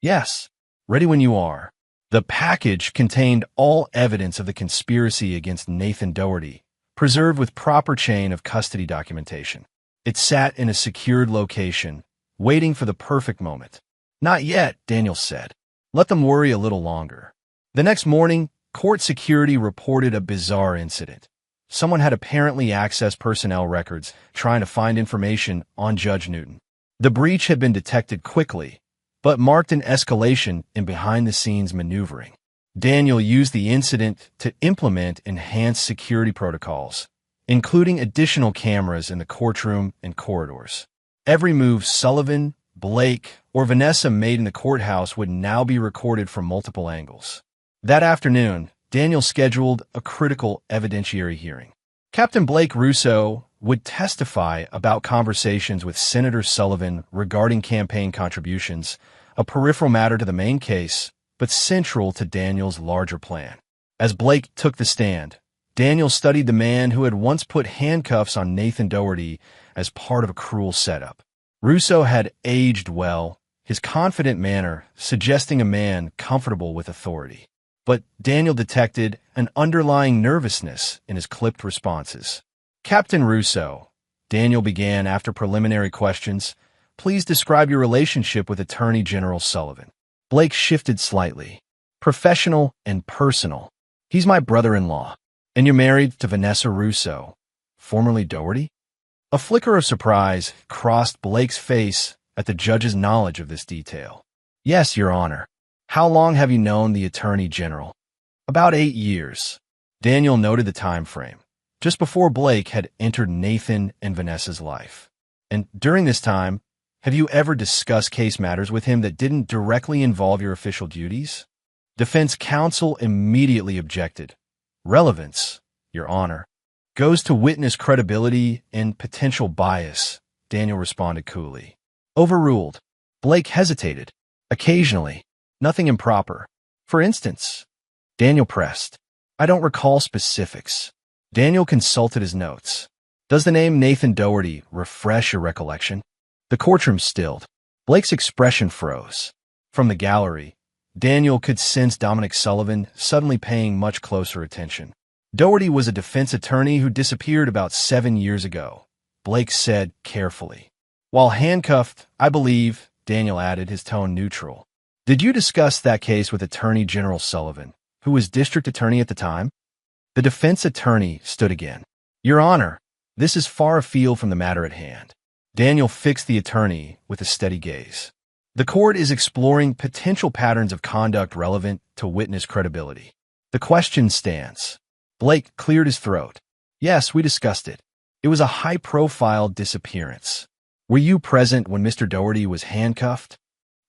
Yes. Ready when you are. The package contained all evidence of the conspiracy against Nathan Doherty, preserved with proper chain of custody documentation. It sat in a secured location, waiting for the perfect moment. Not yet, Daniel said. Let them worry a little longer. The next morning, court security reported a bizarre incident. Someone had apparently accessed personnel records, trying to find information on Judge Newton. The breach had been detected quickly, but marked an escalation in behind-the-scenes maneuvering. Daniel used the incident to implement enhanced security protocols, including additional cameras in the courtroom and corridors. Every move Sullivan, Blake, or Vanessa made in the courthouse would now be recorded from multiple angles. That afternoon, Daniel scheduled a critical evidentiary hearing. Captain Blake Russo would testify about conversations with Senator Sullivan regarding campaign contributions, a peripheral matter to the main case, but central to Daniel's larger plan. As Blake took the stand, Daniel studied the man who had once put handcuffs on Nathan Doherty as part of a cruel setup. Russo had aged well, his confident manner suggesting a man comfortable with authority. But Daniel detected an underlying nervousness in his clipped responses. Captain Russo, Daniel began after preliminary questions, please describe your relationship with Attorney General Sullivan. Blake shifted slightly. Professional and personal. He's my brother-in-law. And you're married to Vanessa Russo, formerly Doherty? A flicker of surprise crossed Blake's face at the judge's knowledge of this detail. Yes, Your Honor. How long have you known the Attorney General? About 8 years. Daniel noted the time frame, just before Blake had entered Nathan and Vanessa's life. And during this time, have you ever discussed case matters with him that didn't directly involve your official duties? Defense counsel immediately objected. Relevance, Your Honor, goes to witness credibility and potential bias, Daniel responded coolly. Overruled. Blake hesitated. Occasionally. Nothing improper. For instance, Daniel pressed. I don't recall specifics. Daniel consulted his notes. Does the name Nathan Doherty refresh your recollection? The courtroom stilled. Blake's expression froze. From the gallery, Daniel could sense Dominic Sullivan suddenly paying much closer attention. Doherty was a defense attorney who disappeared about 7 years ago, Blake said carefully. While handcuffed, I believe, Daniel added, his tone neutral. Did you discuss that case with Attorney General Sullivan, who was district attorney at the time? The defense attorney stood again. Your Honor, this is far afield from the matter at hand. Daniel fixed the attorney with a steady gaze. The court is exploring potential patterns of conduct relevant to witness credibility. The question stands. Blake cleared his throat. Yes, we discussed it. It was a high-profile disappearance. Were you present when Mr. Doherty was handcuffed?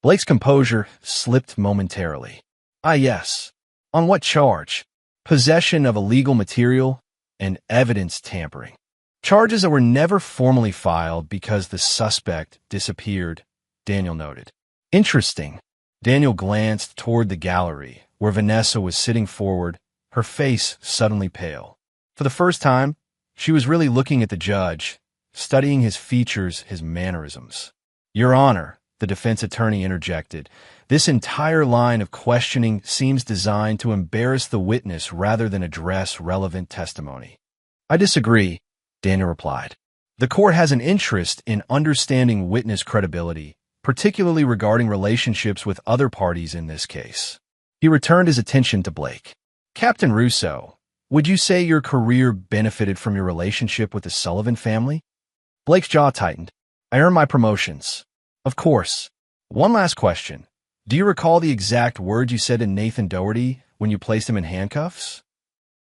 Blake's composure slipped momentarily. Yes. On what charge? Possession of illegal material and evidence tampering. Charges that were never formally filed because the suspect disappeared, Daniel noted. Interesting. Daniel glanced toward the gallery, where Vanessa was sitting forward, her face suddenly pale. For the first time, she was really looking at the judge, studying his features, his mannerisms. Your Honor, the defense attorney interjected, this entire line of questioning seems designed to embarrass the witness rather than address relevant testimony. I disagree, Daniel replied. The court has an interest in understanding witness credibility, particularly regarding relationships with other parties in this case. He returned his attention to Blake. Captain Russo, would you say your career benefited from your relationship with the Sullivan family? Blake's jaw tightened. I earned my promotions. Of course. One last question. Do you recall the exact words you said to Nathan Doherty when you placed him in handcuffs?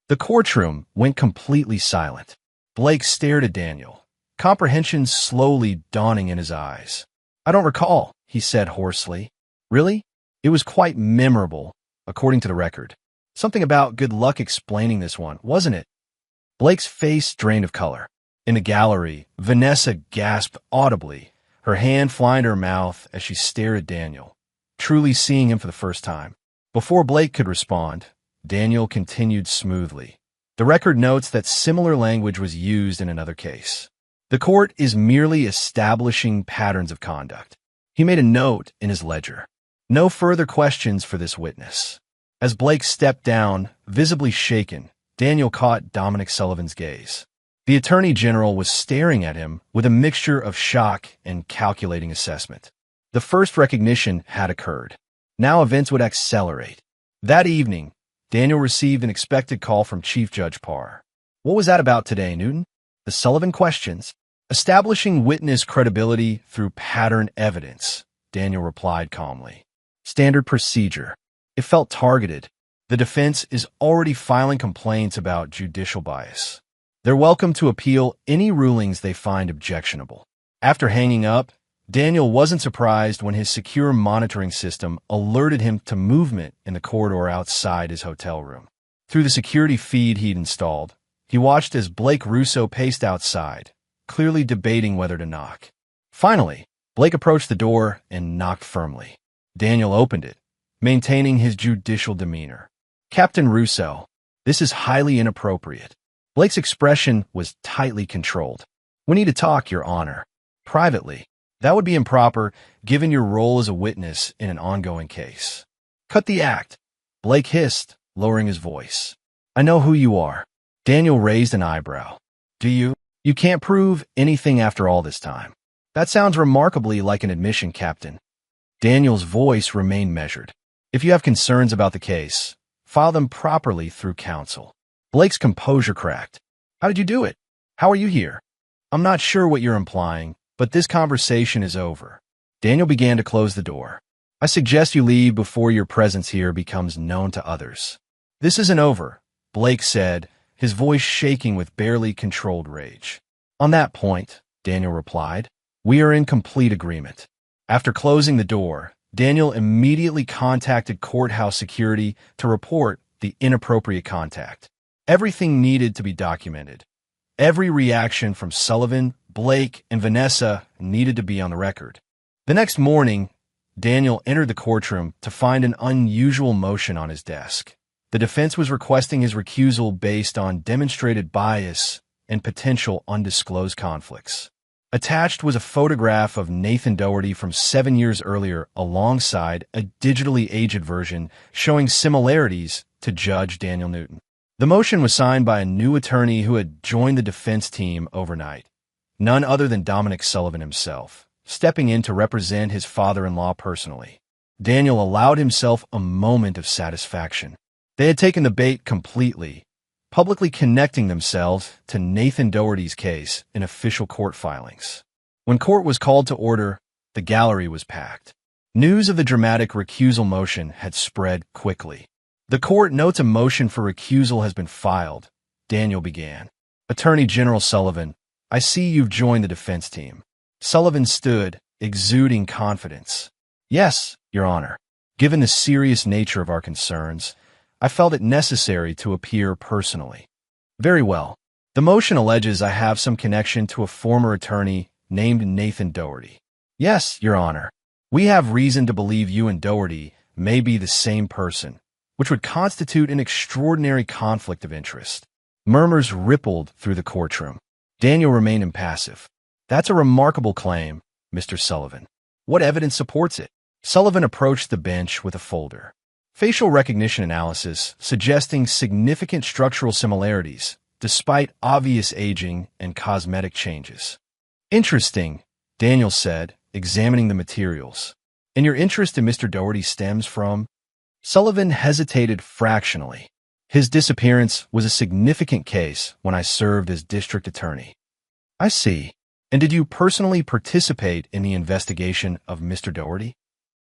The courtroom went completely silent. Blake stared at Daniel, comprehension slowly dawning in his eyes. I don't recall, he said hoarsely. Really? It was quite memorable, according to the record. Something about good luck explaining this one, wasn't it? Blake's face drained of color. In the gallery, Vanessa gasped audibly, her hand flying to her mouth as she stared at Daniel, truly seeing him for the first time. Before Blake could respond, Daniel continued smoothly. The record notes that similar language was used in another case. The court is merely establishing patterns of conduct. He made a note in his ledger. No further questions for this witness. As Blake stepped down, visibly shaken, Daniel caught Dominic Sullivan's gaze. The Attorney General was staring at him with a mixture of shock and calculating assessment. The first recognition had occurred. Now events would accelerate. That evening, Daniel received an expected call from Chief Judge Parr. What was that about today, Newton? The Sullivan questions. Establishing witness credibility through pattern evidence, Daniel replied calmly. Standard procedure. It felt targeted. The defense is already filing complaints about judicial bias. They're welcome to appeal any rulings they find objectionable. After hanging up, Daniel wasn't surprised when his secure monitoring system alerted him to movement in the corridor outside his hotel room. Through the security feed he'd installed, he watched as Blake Russo paced outside, clearly debating whether to knock. Finally, Blake approached the door and knocked firmly. Daniel opened it, maintaining his judicial demeanor. Captain Russo, this is highly inappropriate. Blake's expression was tightly controlled. We need to talk, Your Honor. Privately. That would be improper, given your role as a witness in an ongoing case. Cut the act, Blake hissed, lowering his voice. I know who you are. Daniel raised an eyebrow. Do you? You can't prove anything after all this time. That sounds remarkably like an admission, Captain. Daniel's voice remained measured. If you have concerns about the case, file them properly through counsel. Blake's composure cracked. How did you do it? How are you here? I'm not sure what you're implying, but this conversation is over. Daniel began to close the door. I suggest you leave before your presence here becomes known to others. This isn't over, Blake said, his voice shaking with barely controlled rage. On that point, Daniel replied, we are in complete agreement. After closing the door, Daniel immediately contacted courthouse security to report the inappropriate contact. Everything needed to be documented. Every reaction from Sullivan, Blake, and Vanessa needed to be on the record. The next morning, Daniel entered the courtroom to find an unusual motion on his desk. The defense was requesting his recusal based on demonstrated bias and potential undisclosed conflicts. Attached was a photograph of Nathan Doherty from 7 years earlier alongside a digitally aged version showing similarities to Judge Daniel Newton. The motion was signed by a new attorney who had joined the defense team overnight, none other than Dominic Sullivan himself, stepping in to represent his father-in-law personally. Daniel allowed himself a moment of satisfaction. They had taken the bait completely, publicly connecting themselves to Nathan Doherty's case in official court filings. When court was called to order, the gallery was packed. News of the dramatic recusal motion had spread quickly. The court notes a motion for recusal has been filed, Daniel began. Attorney General Sullivan, I see you've joined the defense team. Sullivan stood, exuding confidence. Yes, Your Honor. Given the serious nature of our concerns, I felt it necessary to appear personally. Very well. The motion alleges I have some connection to a former attorney named Nathan Doherty. Yes, Your Honor. We have reason to believe you and Doherty may be the same person, which would constitute an extraordinary conflict of interest. Murmurs rippled through the courtroom. Daniel remained impassive. That's a remarkable claim, Mr. Sullivan. What evidence supports it? Sullivan approached the bench with a folder. Facial recognition analysis suggesting significant structural similarities, despite obvious aging and cosmetic changes. Interesting, Daniel said, examining the materials. And your interest in Mr. Doherty stems from? Sullivan hesitated fractionally. His disappearance was a significant case when I served as district attorney. I see. And did you personally participate in the investigation of Mr. Doherty?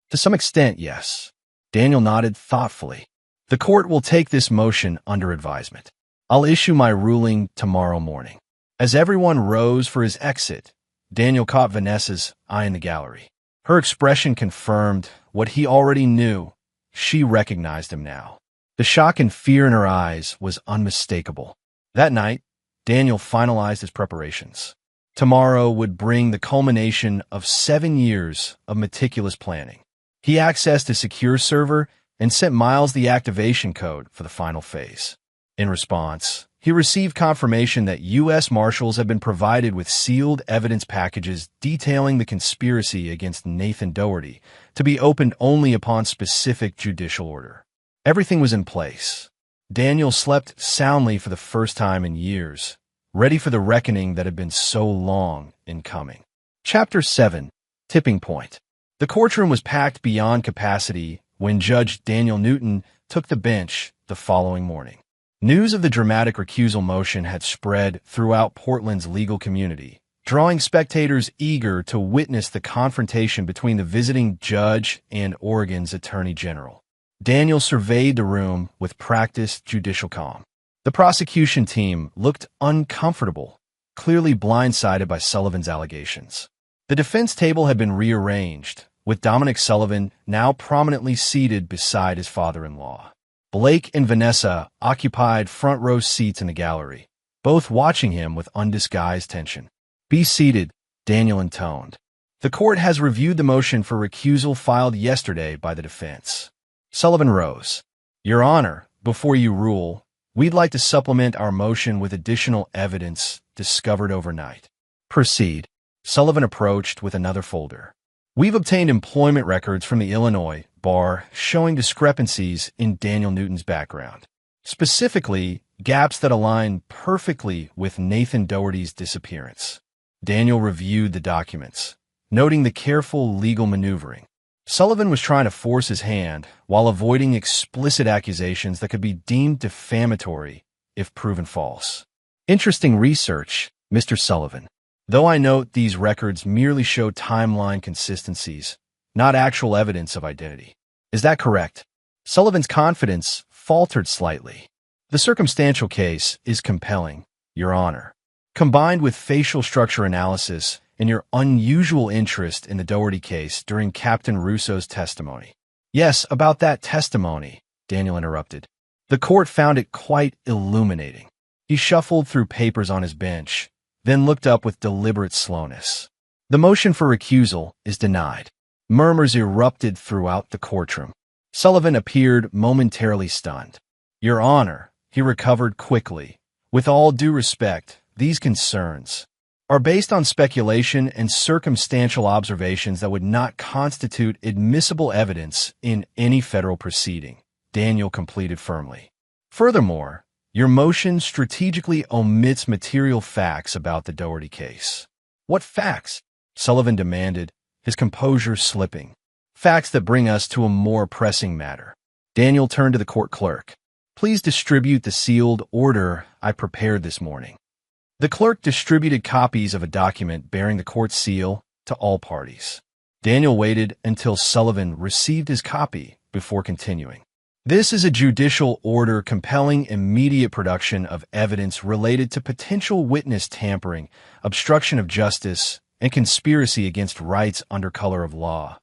To some extent, yes. Daniel nodded thoughtfully. The court will take this motion under advisement. I'll issue my ruling tomorrow morning. As everyone rose for his exit, Daniel caught Vanessa's eye in the gallery. Her expression confirmed what he already knew. She recognized him now. The shock and fear in her eyes was unmistakable. That night, Daniel finalized his preparations. Tomorrow would bring the culmination of 7 years of meticulous planning. He accessed a secure server and sent Miles the activation code for the final phase. In response, He received confirmation that U.S. Marshals had been provided with sealed evidence packages detailing the conspiracy against Nathan Doherty to be opened only upon specific judicial order. Everything was in place. Daniel slept soundly for the first time in years, ready for the reckoning that had been so long in coming. Chapter 7. Tipping Point. The courtroom was packed beyond capacity when Judge Daniel Newton took the bench the following morning. News of the dramatic recusal motion had spread throughout Portland's legal community, drawing spectators eager to witness the confrontation between the visiting judge and Oregon's Attorney General. Daniel surveyed the room with practiced judicial calm. The prosecution team looked uncomfortable, clearly blindsided by Sullivan's allegations. The defense table had been rearranged, with Dominic Sullivan now prominently seated beside his father-in-law. Blake and Vanessa occupied front-row seats in the gallery, both watching him with undisguised tension. "Be seated," Daniel intoned. "The court has reviewed the motion for recusal filed yesterday by the defense." Sullivan rose. "Your Honor, before you rule, we'd like to supplement our motion with additional evidence discovered overnight." "Proceed." Sullivan approached with another folder. "We've obtained employment records from the Illinois Bar showing discrepancies in Daniel Newton's background. Specifically, gaps that align perfectly with Nathan Doherty's disappearance." Daniel reviewed the documents, noting the careful legal maneuvering. Sullivan was trying to force his hand while avoiding explicit accusations that could be deemed defamatory if proven false. "Interesting research, Mr. Sullivan. Though I note these records merely show timeline consistencies, not actual evidence of identity. Is that correct?" Sullivan's confidence faltered slightly. "The circumstantial case is compelling, Your Honor. Combined with facial structure analysis and your unusual interest in the Doherty case during Captain Russo's testimony." "Yes, about that testimony," Daniel interrupted. "The court found it quite illuminating." He shuffled through papers on his bench, then looked up with deliberate slowness. "The motion for recusal is denied." Murmurs erupted throughout the courtroom. Sullivan appeared momentarily stunned. "Your Honor," he recovered quickly. "With all due respect, these concerns are based on speculation and circumstantial observations that would not constitute admissible evidence in any federal proceeding," Daniel completed firmly. "Furthermore, your motion strategically omits material facts about the Doherty case." "What facts?" Sullivan demanded, his composure slipping. "Facts that bring us to a more pressing matter." Daniel turned to the court clerk. "Please distribute the sealed order I prepared this morning." The clerk distributed copies of a document bearing the court seal to all parties. Daniel waited until Sullivan received his copy before continuing. "This is a judicial order compelling immediate production of evidence related to potential witness tampering, obstruction of justice, and conspiracy against rights under color of law,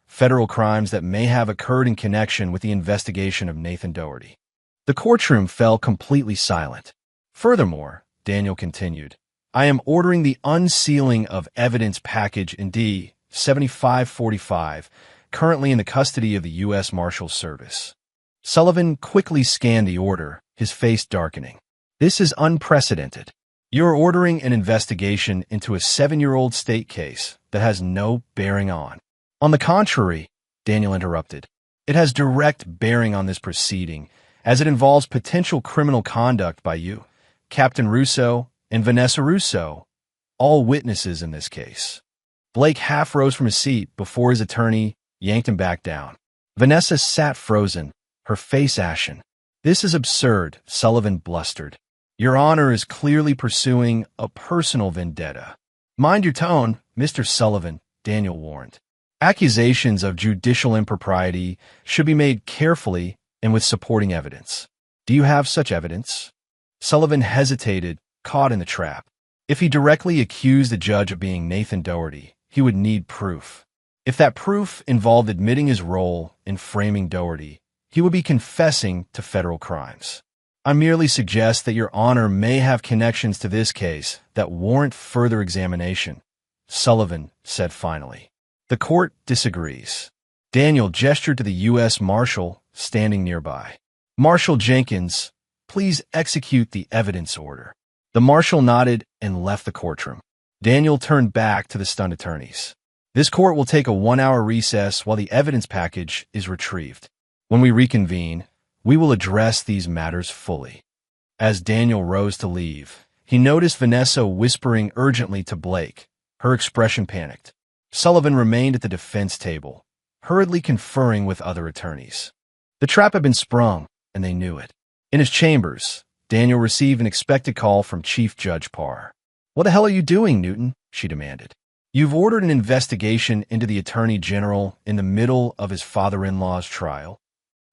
federal crimes that may have occurred in connection with the investigation of Nathan Doherty." The courtroom fell completely silent. "Furthermore," Daniel continued, "I am ordering the unsealing of evidence package in D 7545, currently in the custody of the U.S. Marshals Service." Sullivan quickly scanned the order, his face darkening. "This is unprecedented. You're ordering an investigation into a 7-year-old state case that has no bearing on." "On the contrary," Daniel interrupted, "it has direct bearing on this proceeding, as it involves potential criminal conduct by you, Captain Russo, and Vanessa Russo, all witnesses in this case." Blake half rose from his seat before his attorney yanked him back down. Vanessa sat frozen, her face ashen. "This is absurd," Sullivan blustered. "Your Honor is clearly pursuing a personal vendetta." "Mind your tone, Mr. Sullivan," Daniel warned. "Accusations of judicial impropriety should be made carefully and with supporting evidence. Do you have such evidence?" Sullivan hesitated, caught in the trap. If he directly accused the judge of being Nathan Doherty, he would need proof. If that proof involved admitting his role in framing Doherty, he would be confessing to federal crimes. "I merely suggest that Your Honor may have connections to this case that warrant further examination," Sullivan said finally. "The court disagrees." Daniel gestured to the U.S. Marshal standing nearby. "Marshal Jenkins, please execute the evidence order. The marshal nodded and left the courtroom. Daniel turned back to the stunned attorneys. This court will take a 1-hour recess while the evidence package is retrieved. When we reconvene, we will address these matters fully. As Daniel rose to leave, he noticed Vanessa whispering urgently to Blake. Her expression panicked. Sullivan remained at the defense table, hurriedly conferring with other attorneys. The trap had been sprung, and they knew it. In his chambers, Daniel received an expected call from Chief Judge Parr. "What the hell are you doing, Newton?" she demanded. "You've ordered an investigation into the Attorney General in the middle of his father-in-law's trial."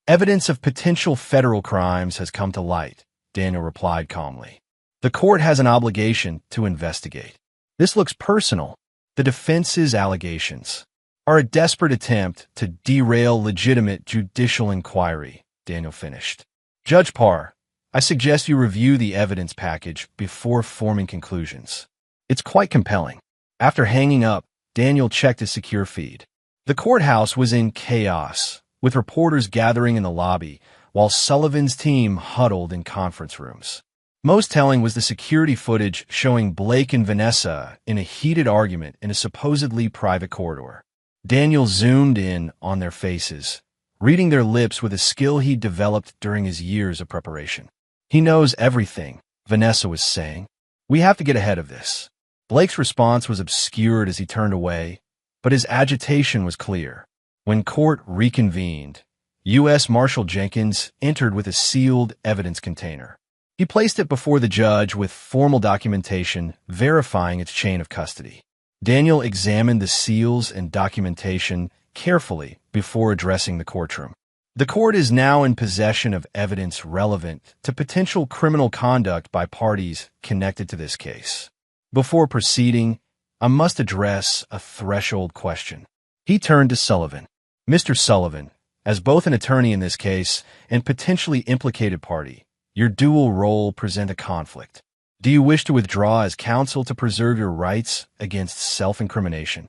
"Evidence of potential federal crimes has come to light," Daniel replied calmly. "The court has an obligation to investigate. This looks personal. The defense's allegations are a desperate attempt to derail legitimate judicial inquiry," Daniel finished. "Judge Parr, I suggest you review the evidence package before forming conclusions. It's quite compelling." After hanging up, Daniel checked his secure feed. The courthouse was in chaos, with reporters gathering in the lobby, while Sullivan's team huddled in conference rooms. Most telling was the security footage showing Blake and Vanessa in a heated argument in a supposedly private corridor. Daniel zoomed in on their faces, reading their lips with a skill he'd developed during his years of preparation. "He knows everything," Vanessa was saying. "We have to get ahead of this." Blake's response was obscured as he turned away, but his agitation was clear. When court reconvened, U.S. Marshal Jenkins entered with a sealed evidence container. He placed it before the judge with formal documentation verifying its chain of custody. Daniel examined the seals and documentation carefully before addressing the courtroom. "The court is now in possession of evidence relevant to potential criminal conduct by parties connected to this case. Before proceeding, I must address a threshold question." He turned to Sullivan. "Mr. Sullivan, as both an attorney in this case and potentially implicated party, your dual role present a conflict. Do you wish to withdraw as counsel to preserve your rights against self-incrimination?"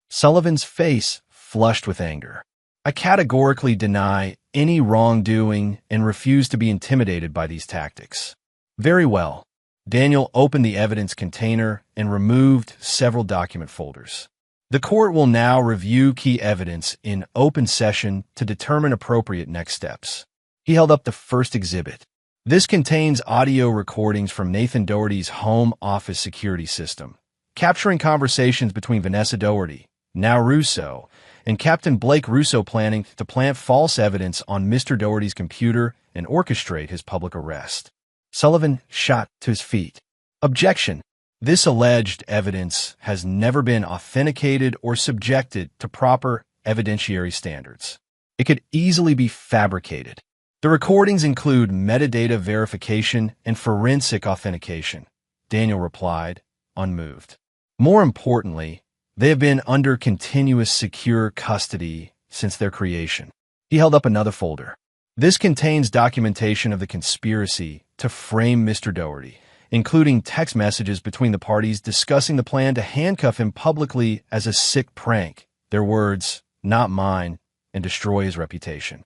Sullivan's face flushed with anger. "I categorically deny any wrongdoing and refuse to be intimidated by these tactics." "Very well." Daniel opened the evidence container and removed several document folders. "The court will now review key evidence in open session to determine appropriate next steps." He held up the first exhibit. This contains audio recordings from Nathan Doherty's home office security system, capturing conversations between Vanessa Doherty, now Russo, and Captain Blake Russo planning to plant false evidence on Mr. Doherty's computer and orchestrate his public arrest. Sullivan shot to his feet. "Objection. This alleged evidence has never been authenticated or subjected to proper evidentiary standards. It could easily be fabricated. The recordings include metadata verification and forensic authentication," Daniel replied, unmoved. "More importantly, they have been under continuous secure custody since their creation." He held up another folder. "This contains documentation of the conspiracy to frame Mr. Doherty, including text messages between the parties discussing the plan to handcuff him publicly as a sick prank, their words, not mine, and destroy his reputation."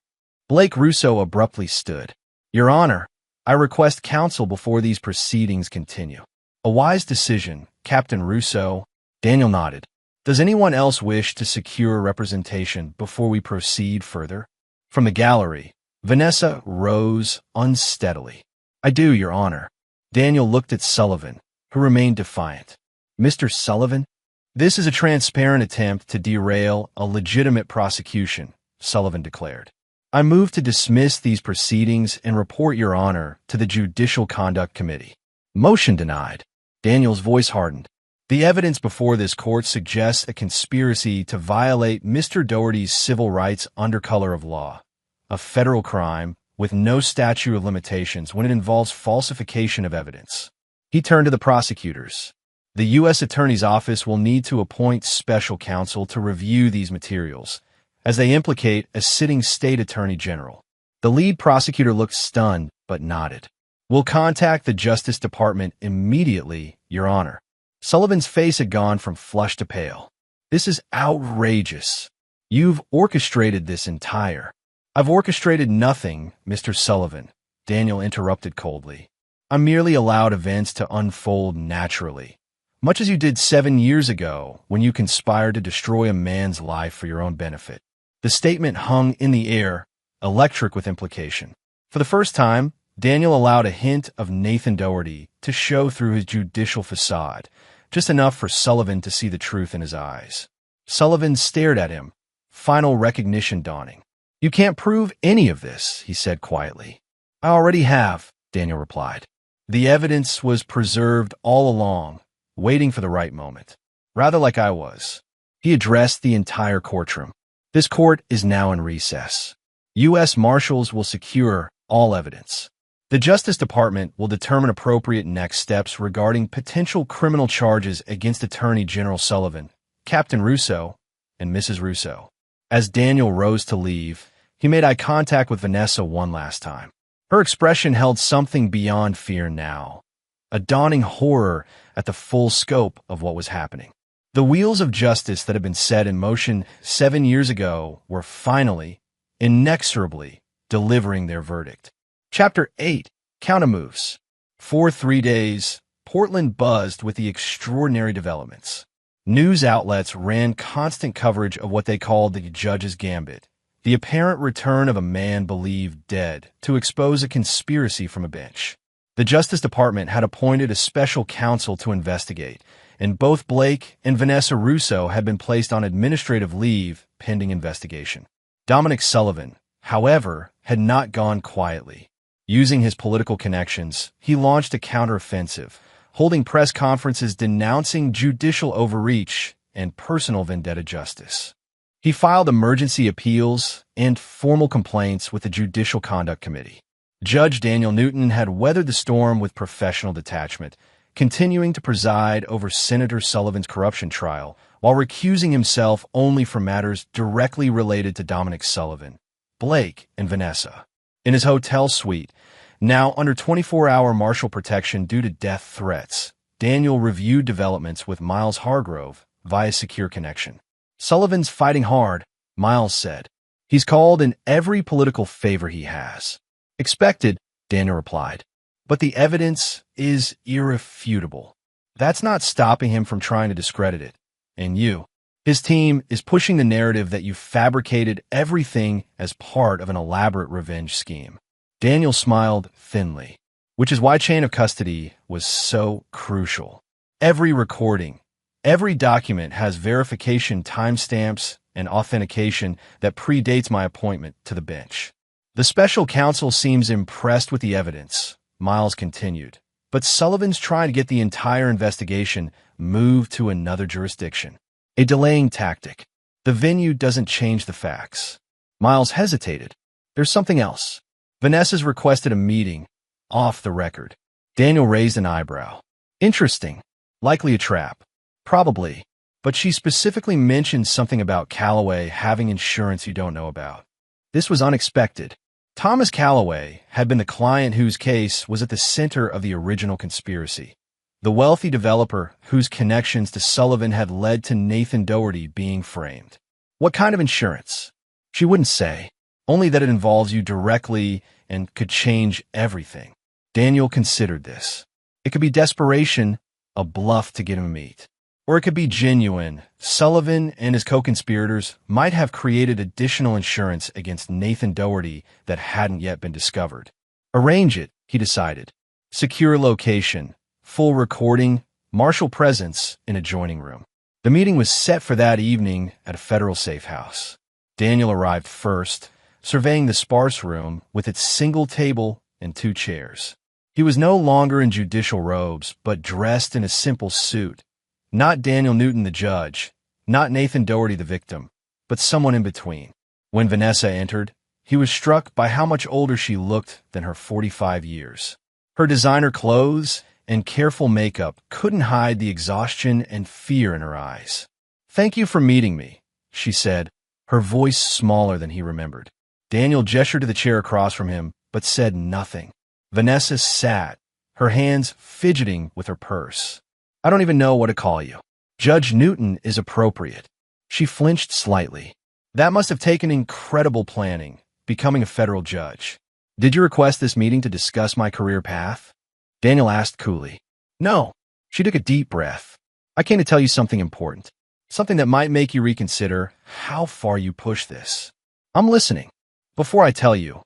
Blake Russo abruptly stood. "Your Honor, I request counsel before these proceedings continue." "A wise decision, Captain Russo." Daniel nodded. "Does anyone else wish to secure representation before we proceed further?" From the gallery, Vanessa rose unsteadily. "I do, Your Honor." Daniel looked at Sullivan, who remained defiant. "Mr. Sullivan, this is a transparent attempt to derail a legitimate prosecution," Sullivan declared. "I move to dismiss these proceedings and report Your Honor to the Judicial Conduct Committee." Motion denied. Daniel's voice hardened. "The evidence before this court suggests a conspiracy to violate Mr. Doherty's civil rights under color of law, a federal crime with no statute of limitations when it involves falsification of evidence." He turned to the prosecutors. "The U.S. Attorney's Office will need to appoint special counsel to review these materials, as they implicate a sitting state attorney general." The lead prosecutor looked stunned, but nodded. "We'll contact the Justice Department immediately, Your Honor." Sullivan's face had gone from flushed to pale. "This is outrageous. You've orchestrated this entire—" "I've orchestrated nothing, Mr. Sullivan," Daniel interrupted coldly. "I merely allowed events to unfold naturally, much as you did 7 years ago when you conspired to destroy a man's life for your own benefit." The statement hung in the air, electric with implication. For the first time, Daniel allowed a hint of Nathan Doherty to show through his judicial facade, just enough for Sullivan to see the truth in his eyes. Sullivan stared at him, final recognition dawning. "You can't prove any of this," he said quietly. "I already have," Daniel replied. "The evidence was preserved all along, waiting for the right moment. Rather like I was." He addressed the entire courtroom. "This court is now in recess. U.S. Marshals will secure all evidence. The Justice Department will determine appropriate next steps regarding potential criminal charges against Attorney General Sullivan, Captain Russo, and Mrs. Russo." As Daniel rose to leave, he made eye contact with Vanessa one last time. Her expression held something beyond fear now, a dawning horror at the full scope of what was happening. The wheels of justice that had been set in motion 7 years ago were finally, inexorably, delivering their verdict. Chapter 8. Countermoves. For 3 days, Portland buzzed with the extraordinary developments. News outlets ran constant coverage of what they called the judge's gambit, the apparent return of a man believed dead to expose a conspiracy from a bench. The Justice Department had appointed a special counsel to investigate, and both Blake and Vanessa Russo had been placed on administrative leave pending investigation. Dominic Sullivan, however, had not gone quietly. Using his political connections, he launched a counteroffensive, holding press conferences denouncing judicial overreach and personal vendetta justice. He filed emergency appeals and formal complaints with the Judicial Conduct Committee. Judge Daniel Newton had weathered the storm with professional detachment, continuing to preside over Senator Sullivan's corruption trial while recusing himself only for matters directly related to Dominic Sullivan, Blake, and Vanessa. In his hotel suite, now under 24-hour marshal protection due to death threats, Daniel reviewed developments with Miles Hargrove via secure connection. "Sullivan's fighting hard," Miles said. "He's called in every political favor he has." "Expected," Daniel replied. "But the evidence is irrefutable. That's not stopping him from trying to discredit it. And his team is pushing the narrative that you fabricated everything as part of an elaborate revenge scheme." Daniel smiled thinly, which is why chain of custody was so crucial. Every recording, every document has verification timestamps and authentication that predates my appointment to the bench. "The special counsel seems impressed with the evidence," Miles continued, "but Sullivan's trying to get the entire investigation moved to another jurisdiction. A delaying tactic. The venue doesn't change the facts." Miles hesitated. "There's something else. Vanessa's requested a meeting, off the record." Daniel raised an eyebrow. "Interesting. Likely a trap." "Probably. But she specifically mentioned something about Calloway having insurance you don't know about." This was unexpected. Thomas Calloway had been the client whose case was at the center of the original conspiracy, the wealthy developer whose connections to Sullivan had led to Nathan Doherty being framed. "What kind of insurance?" "She wouldn't say, only that it involves you directly and could change everything." Daniel considered this. It could be desperation, a bluff to get him a meet. Or it could be genuine. Sullivan and his co-conspirators might have created additional insurance against Nathan Doherty that hadn't yet been discovered. Arrange it, he decided. Secure location, full recording, marshal presence in adjoining room. The meeting was set for that evening at a federal safe house. Daniel arrived first, surveying the sparse room with its single table and 2 chairs. He was no longer in judicial robes, but dressed in a simple suit. Not Daniel Newton the judge, not Nathan Doherty the victim, but someone in between. When Vanessa entered, he was struck by how much older she looked than her 45 years. Her designer clothes and careful makeup couldn't hide the exhaustion and fear in her eyes. "Thank you for meeting me," she said, her voice smaller than he remembered. Daniel gestured to the chair across from him, but said nothing. Vanessa sat, her hands fidgeting with her purse. "I don't even know what to call you." "Judge Newton is appropriate." She flinched slightly. That must have taken incredible planning, becoming a federal judge. Did you request this meeting to discuss my career path? Daniel asked coolly. No. She took a deep breath. I came to tell you something important. Something that might make you reconsider how far you push this. I'm listening. Before I tell you,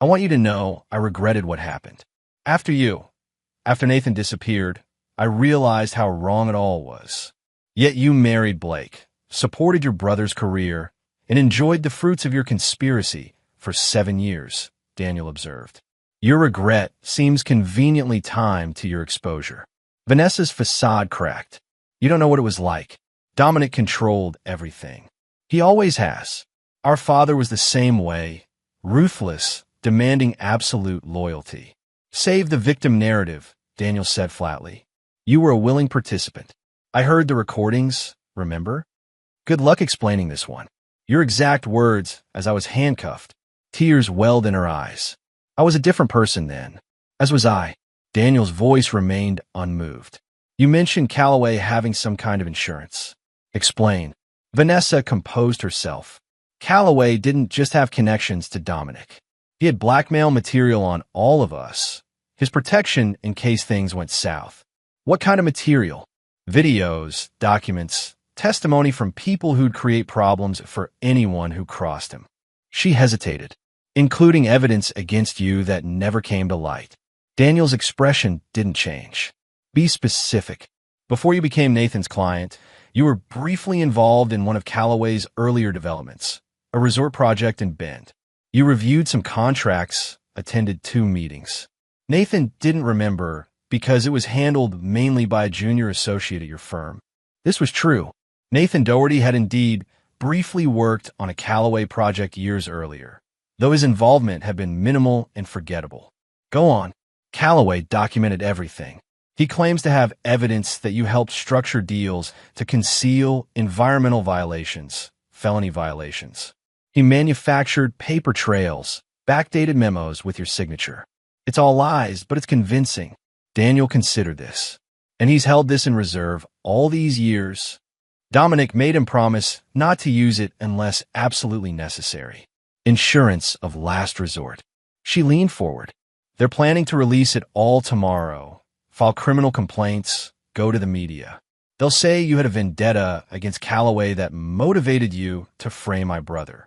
I want you to know I regretted what happened. After Nathan disappeared, I realized how wrong it all was. Yet you married Blake, supported your brother's career, and enjoyed the fruits of your conspiracy for 7 years, Daniel observed. Your regret seems conveniently timed to your exposure. Vanessa's facade cracked. You don't know what it was like. Dominic controlled everything. He always has. Our father was the same way, ruthless, demanding absolute loyalty. Save the victim narrative, Daniel said flatly. You were a willing participant. I heard the recordings, remember? Good luck explaining this one. Your exact words as I was handcuffed. Tears welled in her eyes. I was a different person then. As was I. Daniel's voice remained unmoved. You mentioned Calloway having some kind of insurance. Explain. Vanessa composed herself. Calloway didn't just have connections to Dominic. He had blackmail material on all of us. His protection in case things went south. What kind of material? Videos, documents, testimony from people who'd create problems for anyone who crossed him. She hesitated, including evidence against you that never came to light. Daniel's expression didn't change. Be specific. Before you became Nathan's client, you were briefly involved in one of Calloway's earlier developments, a resort project in Bend. You reviewed some contracts, attended 2 meetings. Nathan didn't remember because it was handled mainly by a junior associate at your firm. This was true. Nathan Doherty had indeed briefly worked on a Calloway project years earlier, though his involvement had been minimal and forgettable. Go on. Calloway documented everything. He claims to have evidence that you helped structure deals to conceal environmental violations, felony violations. He manufactured paper trails, backdated memos with your signature. It's all lies, but it's convincing. Daniel considered this, and he's held this in reserve all these years. Dominic made him promise not to use it unless absolutely necessary. Insurance of last resort. She leaned forward. They're planning to release it all tomorrow. File criminal complaints, go to the media. They'll say you had a vendetta against Calloway that motivated you to frame my brother.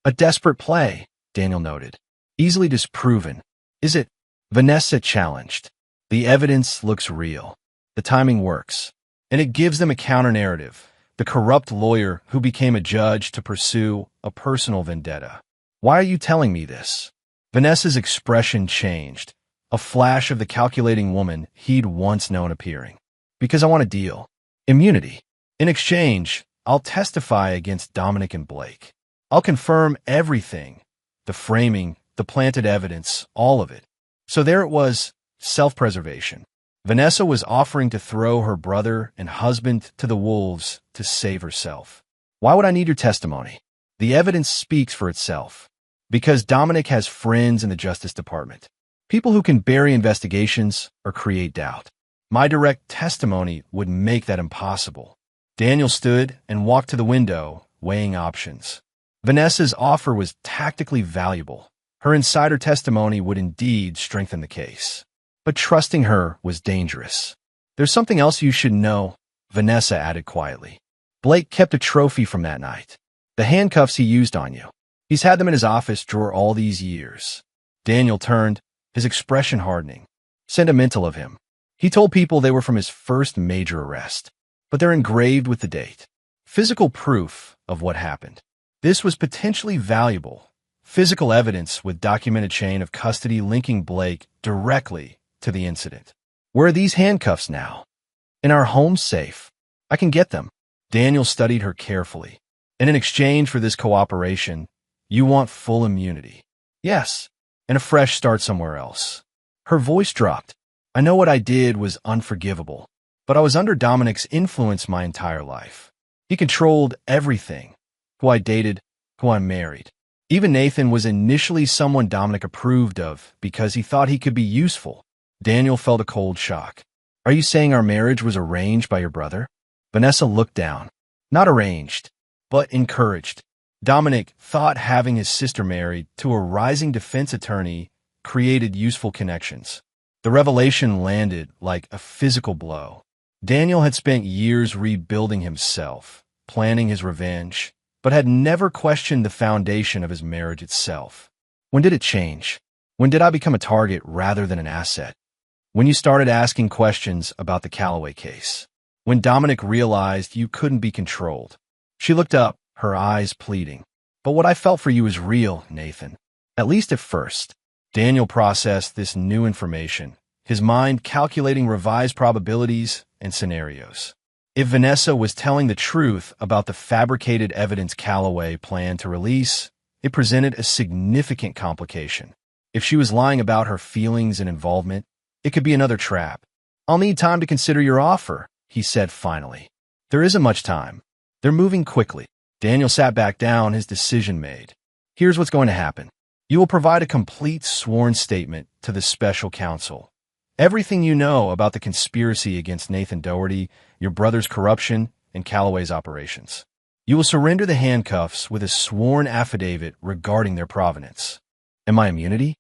A desperate play, Daniel noted. Easily disproven. Is it? Vanessa challenged. The evidence looks real. The timing works. And it gives them a counter-narrative. The corrupt lawyer who became a judge to pursue a personal vendetta. Why are you telling me this? Vanessa's expression changed. A flash of the calculating woman he'd once known appearing. Because I want a deal. Immunity. In exchange, I'll testify against Dominic and Blake. I'll confirm everything. The framing, the planted evidence, all of it. So there it was, self-preservation. Vanessa was offering to throw her brother and husband to the wolves to save herself. Why would I need your testimony? The evidence speaks for itself. Because Dominic has friends in the Justice Department. People who can bury investigations or create doubt. My direct testimony would make that impossible. Daniel stood and walked to the window, weighing options. Vanessa's offer was tactically valuable. Her insider testimony would indeed strengthen the case. But trusting her was dangerous. There's something else you should know, Vanessa added quietly. Blake kept a trophy from that night. The handcuffs he used on you. He's had them in his office drawer all these years. Daniel turned, his expression hardening. Sentimental of him. He told people they were from his first major arrest. But they're engraved with the date. Physical proof of what happened. This was potentially valuable. Physical evidence with documented chain of custody linking Blake directly to the incident. Where are these handcuffs now? In our home safe. I can get them. Daniel studied her carefully. And in exchange for this cooperation, you want full immunity. Yes, and a fresh start somewhere else. Her voice dropped. I know what I did was unforgivable, but I was under Dominic's influence my entire life. He controlled everything. Who I dated, who I married. Even Nathan was initially someone Dominic approved of because he thought he could be useful. Daniel felt a cold shock. Are you saying our marriage was arranged by your brother? Vanessa looked down. Not arranged, but encouraged. Dominic thought having his sister married to a rising defense attorney created useful connections. The revelation landed like a physical blow. Daniel had spent years rebuilding himself, planning his revenge, but had never questioned the foundation of his marriage itself. When did it change? When did I become a target rather than an asset? When you started asking questions about the Calloway case. When Dominic realized you couldn't be controlled. She looked up, her eyes pleading. But what I felt for you is real, Nathan. At least at first. Daniel processed this new information, his mind calculating revised probabilities and scenarios. If Vanessa was telling the truth about the fabricated evidence Calloway planned to release, it presented a significant complication. If she was lying about her feelings and involvement, it could be another trap. I'll need time to consider your offer, he said finally. There isn't much time. They're moving quickly. Daniel sat back down, his decision made. Here's what's going to happen. You will provide a complete sworn statement to the special counsel. Everything you know about the conspiracy against Nathan Doherty, your brother's corruption, and Calloway's operations. You will surrender the handcuffs with a sworn affidavit regarding their provenance. And my immunity?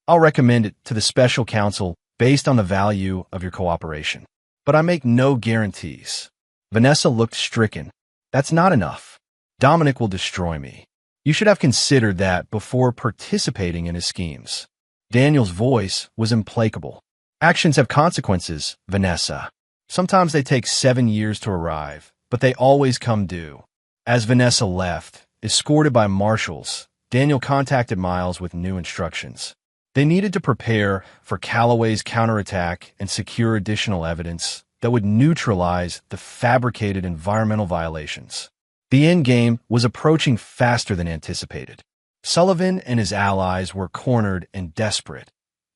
I'll recommend it to the special counsel based on the value of your cooperation. But I make no guarantees. Vanessa looked stricken. That's not enough. Dominic will destroy me. You should have considered that before participating in his schemes. Daniel's voice was implacable. Actions have consequences, Vanessa. Sometimes they take 7 years to arrive, but they always come due. As Vanessa left, escorted by marshals, Daniel contacted Miles with new instructions. They needed to prepare for Calloway's counterattack and secure additional evidence that would neutralize the fabricated environmental violations. The endgame was approaching faster than anticipated. Sullivan and his allies were cornered and desperate,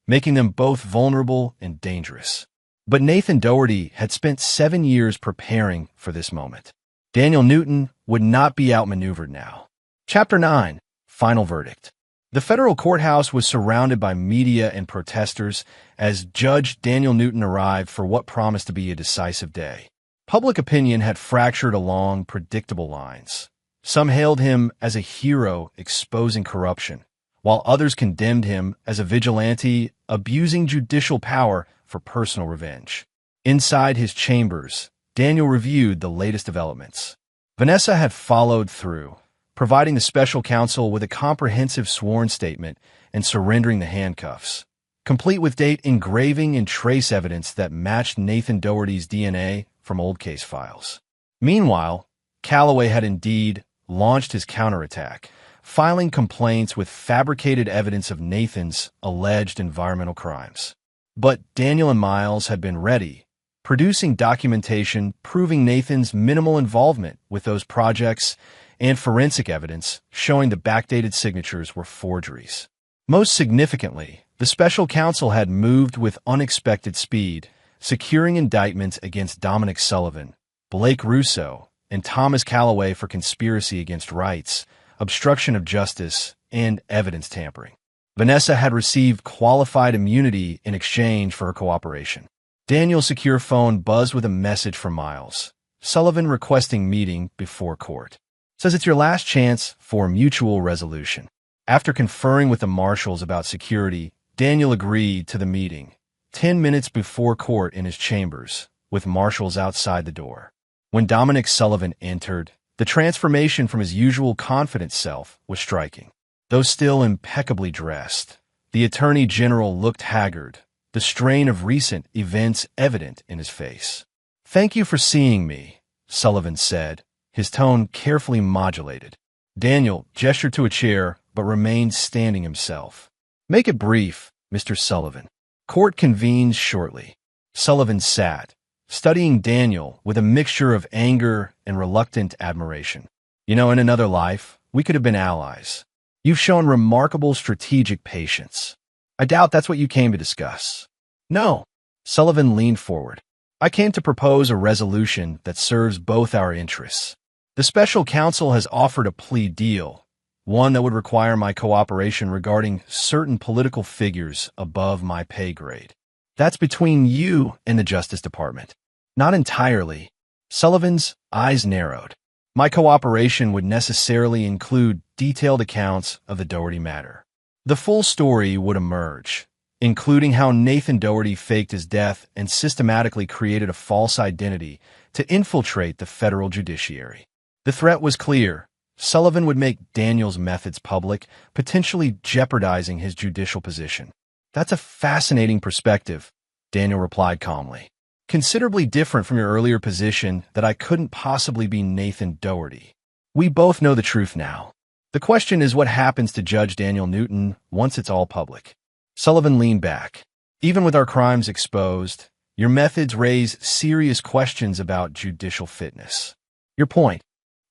making them both vulnerable and dangerous. But Nathan Doherty had spent 7 years preparing for this moment. Daniel Newton would not be outmaneuvered now. Chapter 9, Final Verdict. The federal courthouse was surrounded by media and protesters as Judge Daniel Newton arrived for what promised to be a decisive day. Public opinion had fractured along predictable lines. Some hailed him as a hero exposing corruption, while others condemned him as a vigilante abusing judicial power for personal revenge. Inside his chambers, Daniel reviewed the latest developments. Vanessa had followed through, providing the special counsel with a comprehensive sworn statement and surrendering the handcuffs, complete with date engraving and trace evidence that matched Nathan Doherty's DNA from old case files. Meanwhile, Calloway had indeed launched his counterattack, filing complaints with fabricated evidence of Nathan's alleged environmental crimes. But Daniel and Miles had been ready, producing documentation proving Nathan's minimal involvement with those projects and forensic evidence showing the backdated signatures were forgeries. Most significantly, the special counsel had moved with unexpected speed, securing indictments against Dominic Sullivan, Blake Russo, and Thomas Calloway for conspiracy against rights, obstruction of justice, and evidence tampering. Vanessa had received qualified immunity in exchange for her cooperation. Daniel's secure phone buzzed with a message from Miles. Sullivan requesting meeting before court. Says it's your last chance for mutual resolution. After conferring with the marshals about security, Daniel agreed to the meeting, 10 minutes before court in his chambers, with marshals outside the door. When Dominic Sullivan entered, the transformation from his usual confident self was striking. Though still impeccably dressed, the Attorney General looked haggard, the strain of recent events evident in his face. "Thank you for seeing me," Sullivan said, his tone carefully modulated. Daniel gestured to a chair, but remained standing himself. "Make it brief, Mr. Sullivan." Court convenes shortly. Sullivan sat, studying Daniel with a mixture of anger and reluctant admiration. "You know, in another life, we could have been allies. You've shown remarkable strategic patience. I doubt that's what you came to discuss." "No." Sullivan leaned forward. "I came to propose a resolution that serves both our interests. The special counsel has offered a plea deal, one that would require my cooperation regarding certain political figures above my pay grade. That's between you and the Justice Department." "Not entirely." Sullivan's eyes narrowed. "My cooperation would necessarily include detailed accounts of the Doherty matter. The full story would emerge, including how Nathan Doherty faked his death and systematically created a false identity to infiltrate the federal judiciary. The threat was clear. Sullivan would make Daniel's methods public, potentially jeopardizing his judicial position. That's a fascinating perspective, Daniel replied calmly. Considerably different from your earlier position that I couldn't possibly be Nathan Doherty. We both know the truth now. The question is what happens to Judge Daniel Newton once it's all public. Sullivan leaned back. Even with our crimes exposed, your methods raise serious questions about judicial fitness. Your point.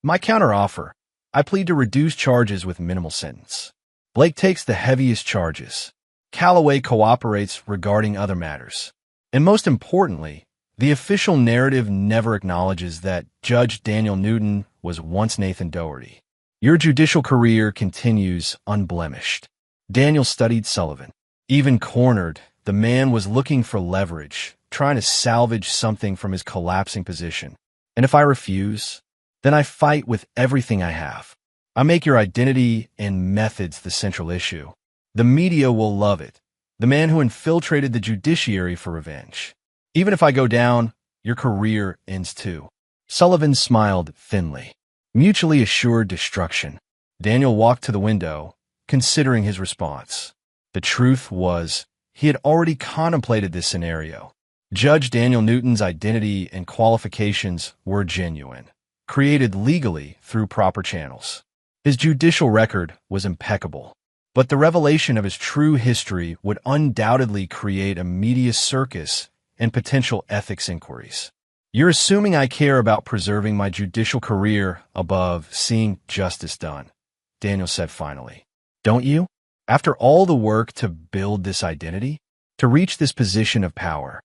My counteroffer. I plead to reduce charges with minimal sentence. Blake takes the heaviest charges. Calloway cooperates regarding other matters. And most importantly, the official narrative never acknowledges that Judge Daniel Newton was once Nathan Doherty. Your judicial career continues unblemished. Daniel studied Sullivan. Even cornered, the man was looking for leverage, trying to salvage something from his collapsing position. And if I refuse, then I fight with everything I have. I make your identity and methods the central issue. The media will love it. The man who infiltrated the judiciary for revenge. Even if I go down, your career ends too. Sullivan smiled thinly. Mutually assured destruction. Daniel walked to the window, considering his response. The truth was, he had already contemplated this scenario. Judge Daniel Newton's identity and qualifications were genuine, created legally through proper channels. His judicial record was impeccable. But the revelation of his true history would undoubtedly create a media circus and potential ethics inquiries. You're assuming I care about preserving my judicial career above seeing justice done, Daniel said finally. Don't you? After all the work to build this identity, to reach this position of power.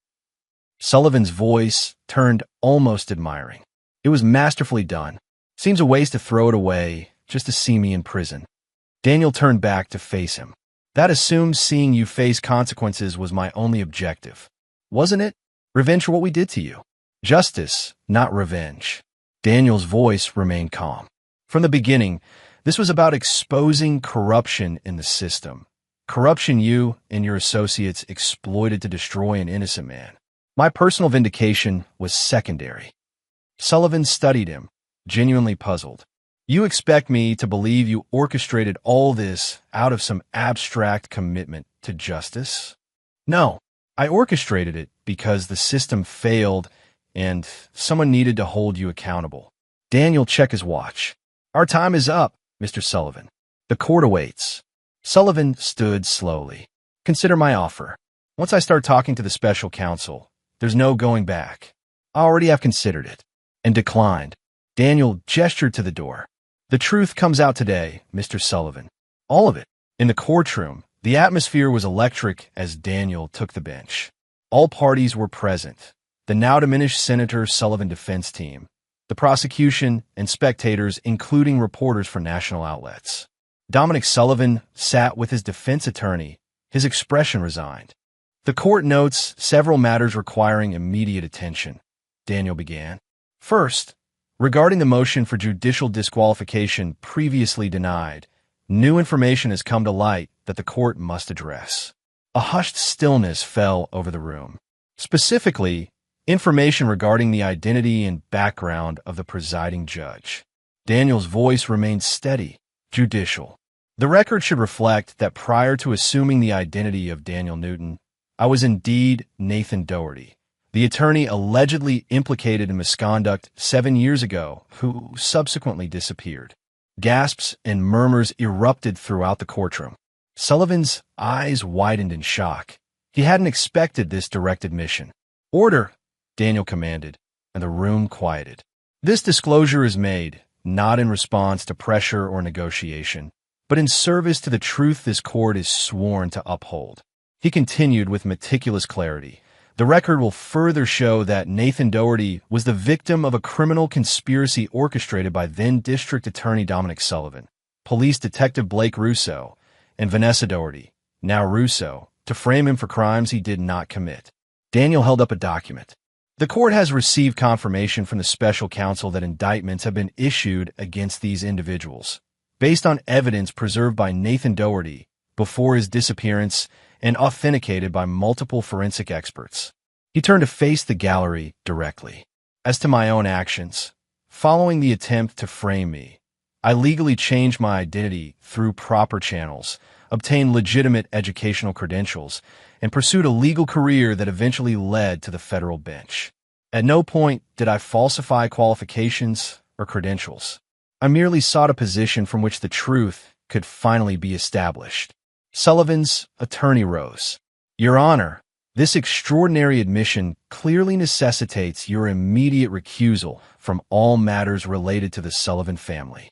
Sullivan's voice turned almost admiring. It was masterfully done. Seems a waste to throw it away just to see me in prison. Daniel turned back to face him. That assumes seeing you face consequences was my only objective. Wasn't it? Revenge for what we did to you. Justice, not revenge. Daniel's voice remained calm. From the beginning, this was about exposing corruption in the system. Corruption you and your associates exploited to destroy an innocent man. My personal vindication was secondary. Sullivan studied him, genuinely puzzled. You expect me to believe you orchestrated all this out of some abstract commitment to justice? No, I orchestrated it because the system failed and someone needed to hold you accountable. Daniel checked his watch. Our time is up, Mr. Sullivan. The court awaits. Sullivan stood slowly. Consider my offer. Once I start talking to the special counsel, there's no going back. I already have considered it. And declined. Daniel gestured to the door. The truth comes out today, Mr. Sullivan. All of it. In the courtroom, the atmosphere was electric as Daniel took the bench. All parties were present. The now diminished Senator Sullivan defense team, the prosecution, and spectators, including reporters for national outlets. Dominic Sullivan sat with his defense attorney, his expression resigned. The court notes several matters requiring immediate attention, Daniel began. First, regarding the motion for judicial disqualification previously denied, new information has come to light that the court must address. A hushed stillness fell over the room. Specifically, information regarding the identity and background of the presiding judge. Daniel's voice remained steady, judicial. The record should reflect that prior to assuming the identity of Daniel Newton, I was indeed Nathan Doherty, the attorney allegedly implicated in misconduct 7 years ago, who subsequently disappeared. Gasps and murmurs erupted throughout the courtroom. Sullivan's eyes widened in shock. He hadn't expected this direct admission. Order, Daniel commanded, and the room quieted. This disclosure is made, not in response to pressure or negotiation, but in service to the truth this court is sworn to uphold. He continued with meticulous clarity. The record will further show that Nathan Doherty was the victim of a criminal conspiracy orchestrated by then-District Attorney Dominic Sullivan, Police Detective Blake Russo, and Vanessa Doherty, now Russo, to frame him for crimes he did not commit. Daniel held up a document. The court has received confirmation from the special counsel that indictments have been issued against these individuals, based on evidence preserved by Nathan Doherty before his disappearance and authenticated by multiple forensic experts. He turned to face the gallery directly. As to my own actions, following the attempt to frame me, I legally changed my identity through proper channels, obtained legitimate educational credentials, and pursued a legal career that eventually led to the federal bench. At no point did I falsify qualifications or credentials. I merely sought a position from which the truth could finally be established. Sullivan's attorney rose. Your Honor, this extraordinary admission clearly necessitates your immediate recusal from all matters related to the Sullivan family.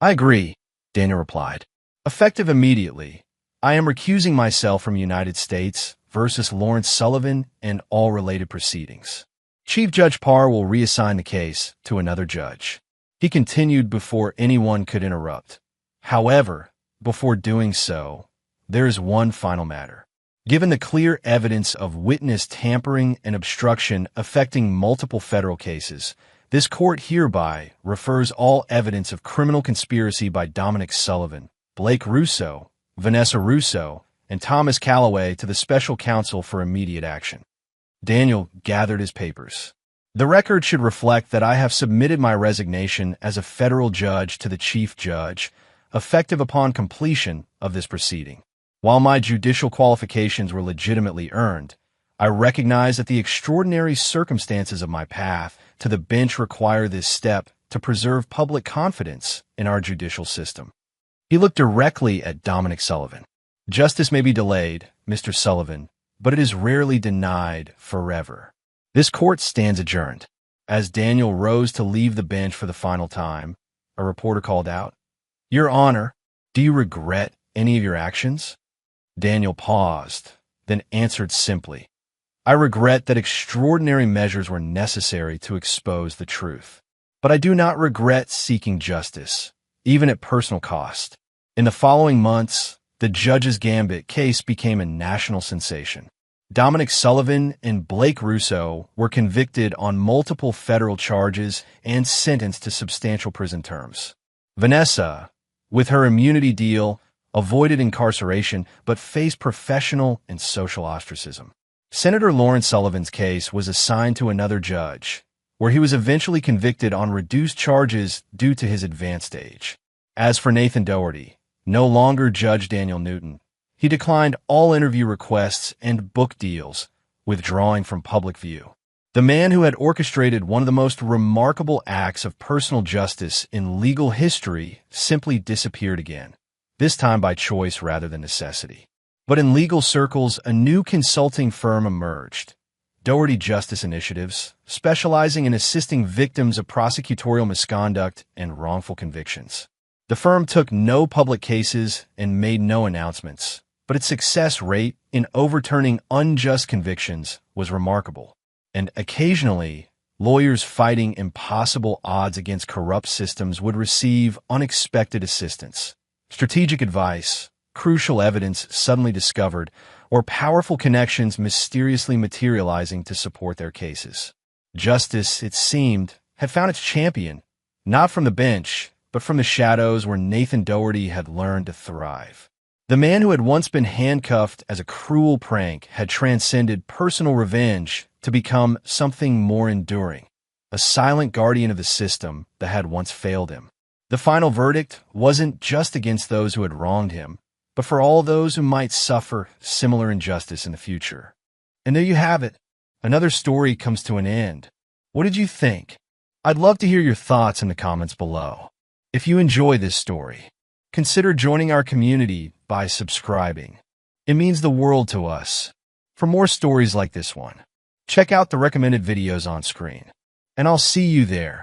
I agree, Daniel replied. Effective immediately, I am recusing myself from United States versus Lawrence Sullivan and all related proceedings. Chief Judge Parr will reassign the case to another judge. He continued before anyone could interrupt. However, before doing so, there is one final matter. Given the clear evidence of witness tampering and obstruction affecting multiple federal cases, this court hereby refers all evidence of criminal conspiracy by Dominic Sullivan, Blake Russo, Vanessa Russo, and Thomas Calloway to the Special Counsel for immediate action. Daniel gathered his papers. The record should reflect that I have submitted my resignation as a federal judge to the Chief Judge, effective upon completion of this proceeding. While my judicial qualifications were legitimately earned, I recognize that the extraordinary circumstances of my path to the bench require this step to preserve public confidence in our judicial system. He looked directly at Dominic Sullivan. Justice may be delayed, Mr. Sullivan, but it is rarely denied forever. This court stands adjourned. As Daniel rose to leave the bench for the final time, a reporter called out, Your Honor, do you regret any of your actions? Daniel paused, then answered simply, I regret that extraordinary measures were necessary to expose the truth. But I do not regret seeking justice, even at personal cost. In the following months, the Judge's Gambit case became a national sensation. Dominic Sullivan and Blake Russo were convicted on multiple federal charges and sentenced to substantial prison terms. Vanessa, with her immunity deal, avoided incarceration but faced professional and social ostracism. Senator Lawrence Sullivan's case was assigned to another judge, where he was eventually convicted on reduced charges due to his advanced age. As for Nathan Doherty, no longer Judge Daniel Newton, he declined all interview requests and book deals, withdrawing from public view. The man who had orchestrated one of the most remarkable acts of personal justice in legal history simply disappeared again, this time by choice rather than necessity. But in legal circles, a new consulting firm emerged, Doherty Justice Initiatives, specializing in assisting victims of prosecutorial misconduct and wrongful convictions. The firm took no public cases and made no announcements, but its success rate in overturning unjust convictions was remarkable. And occasionally, lawyers fighting impossible odds against corrupt systems would receive unexpected assistance, strategic advice, crucial evidence suddenly discovered, or powerful connections mysteriously materializing to support their cases. Justice, it seemed, had found its champion, not from the bench, but from the shadows where Nathan Doherty had learned to thrive. The man who had once been handcuffed as a cruel prank had transcended personal revenge to become something more enduring, a silent guardian of the system that had once failed him. The final verdict wasn't just against those who had wronged him, but for all those who might suffer similar injustice in the future. And there you have it. Another story comes to an end. What did you think? I'd love to hear your thoughts in the comments below. If you enjoy this story, consider joining our community by subscribing. It means the world to us. For more stories like this one, check out the recommended videos on screen. And I'll see you there.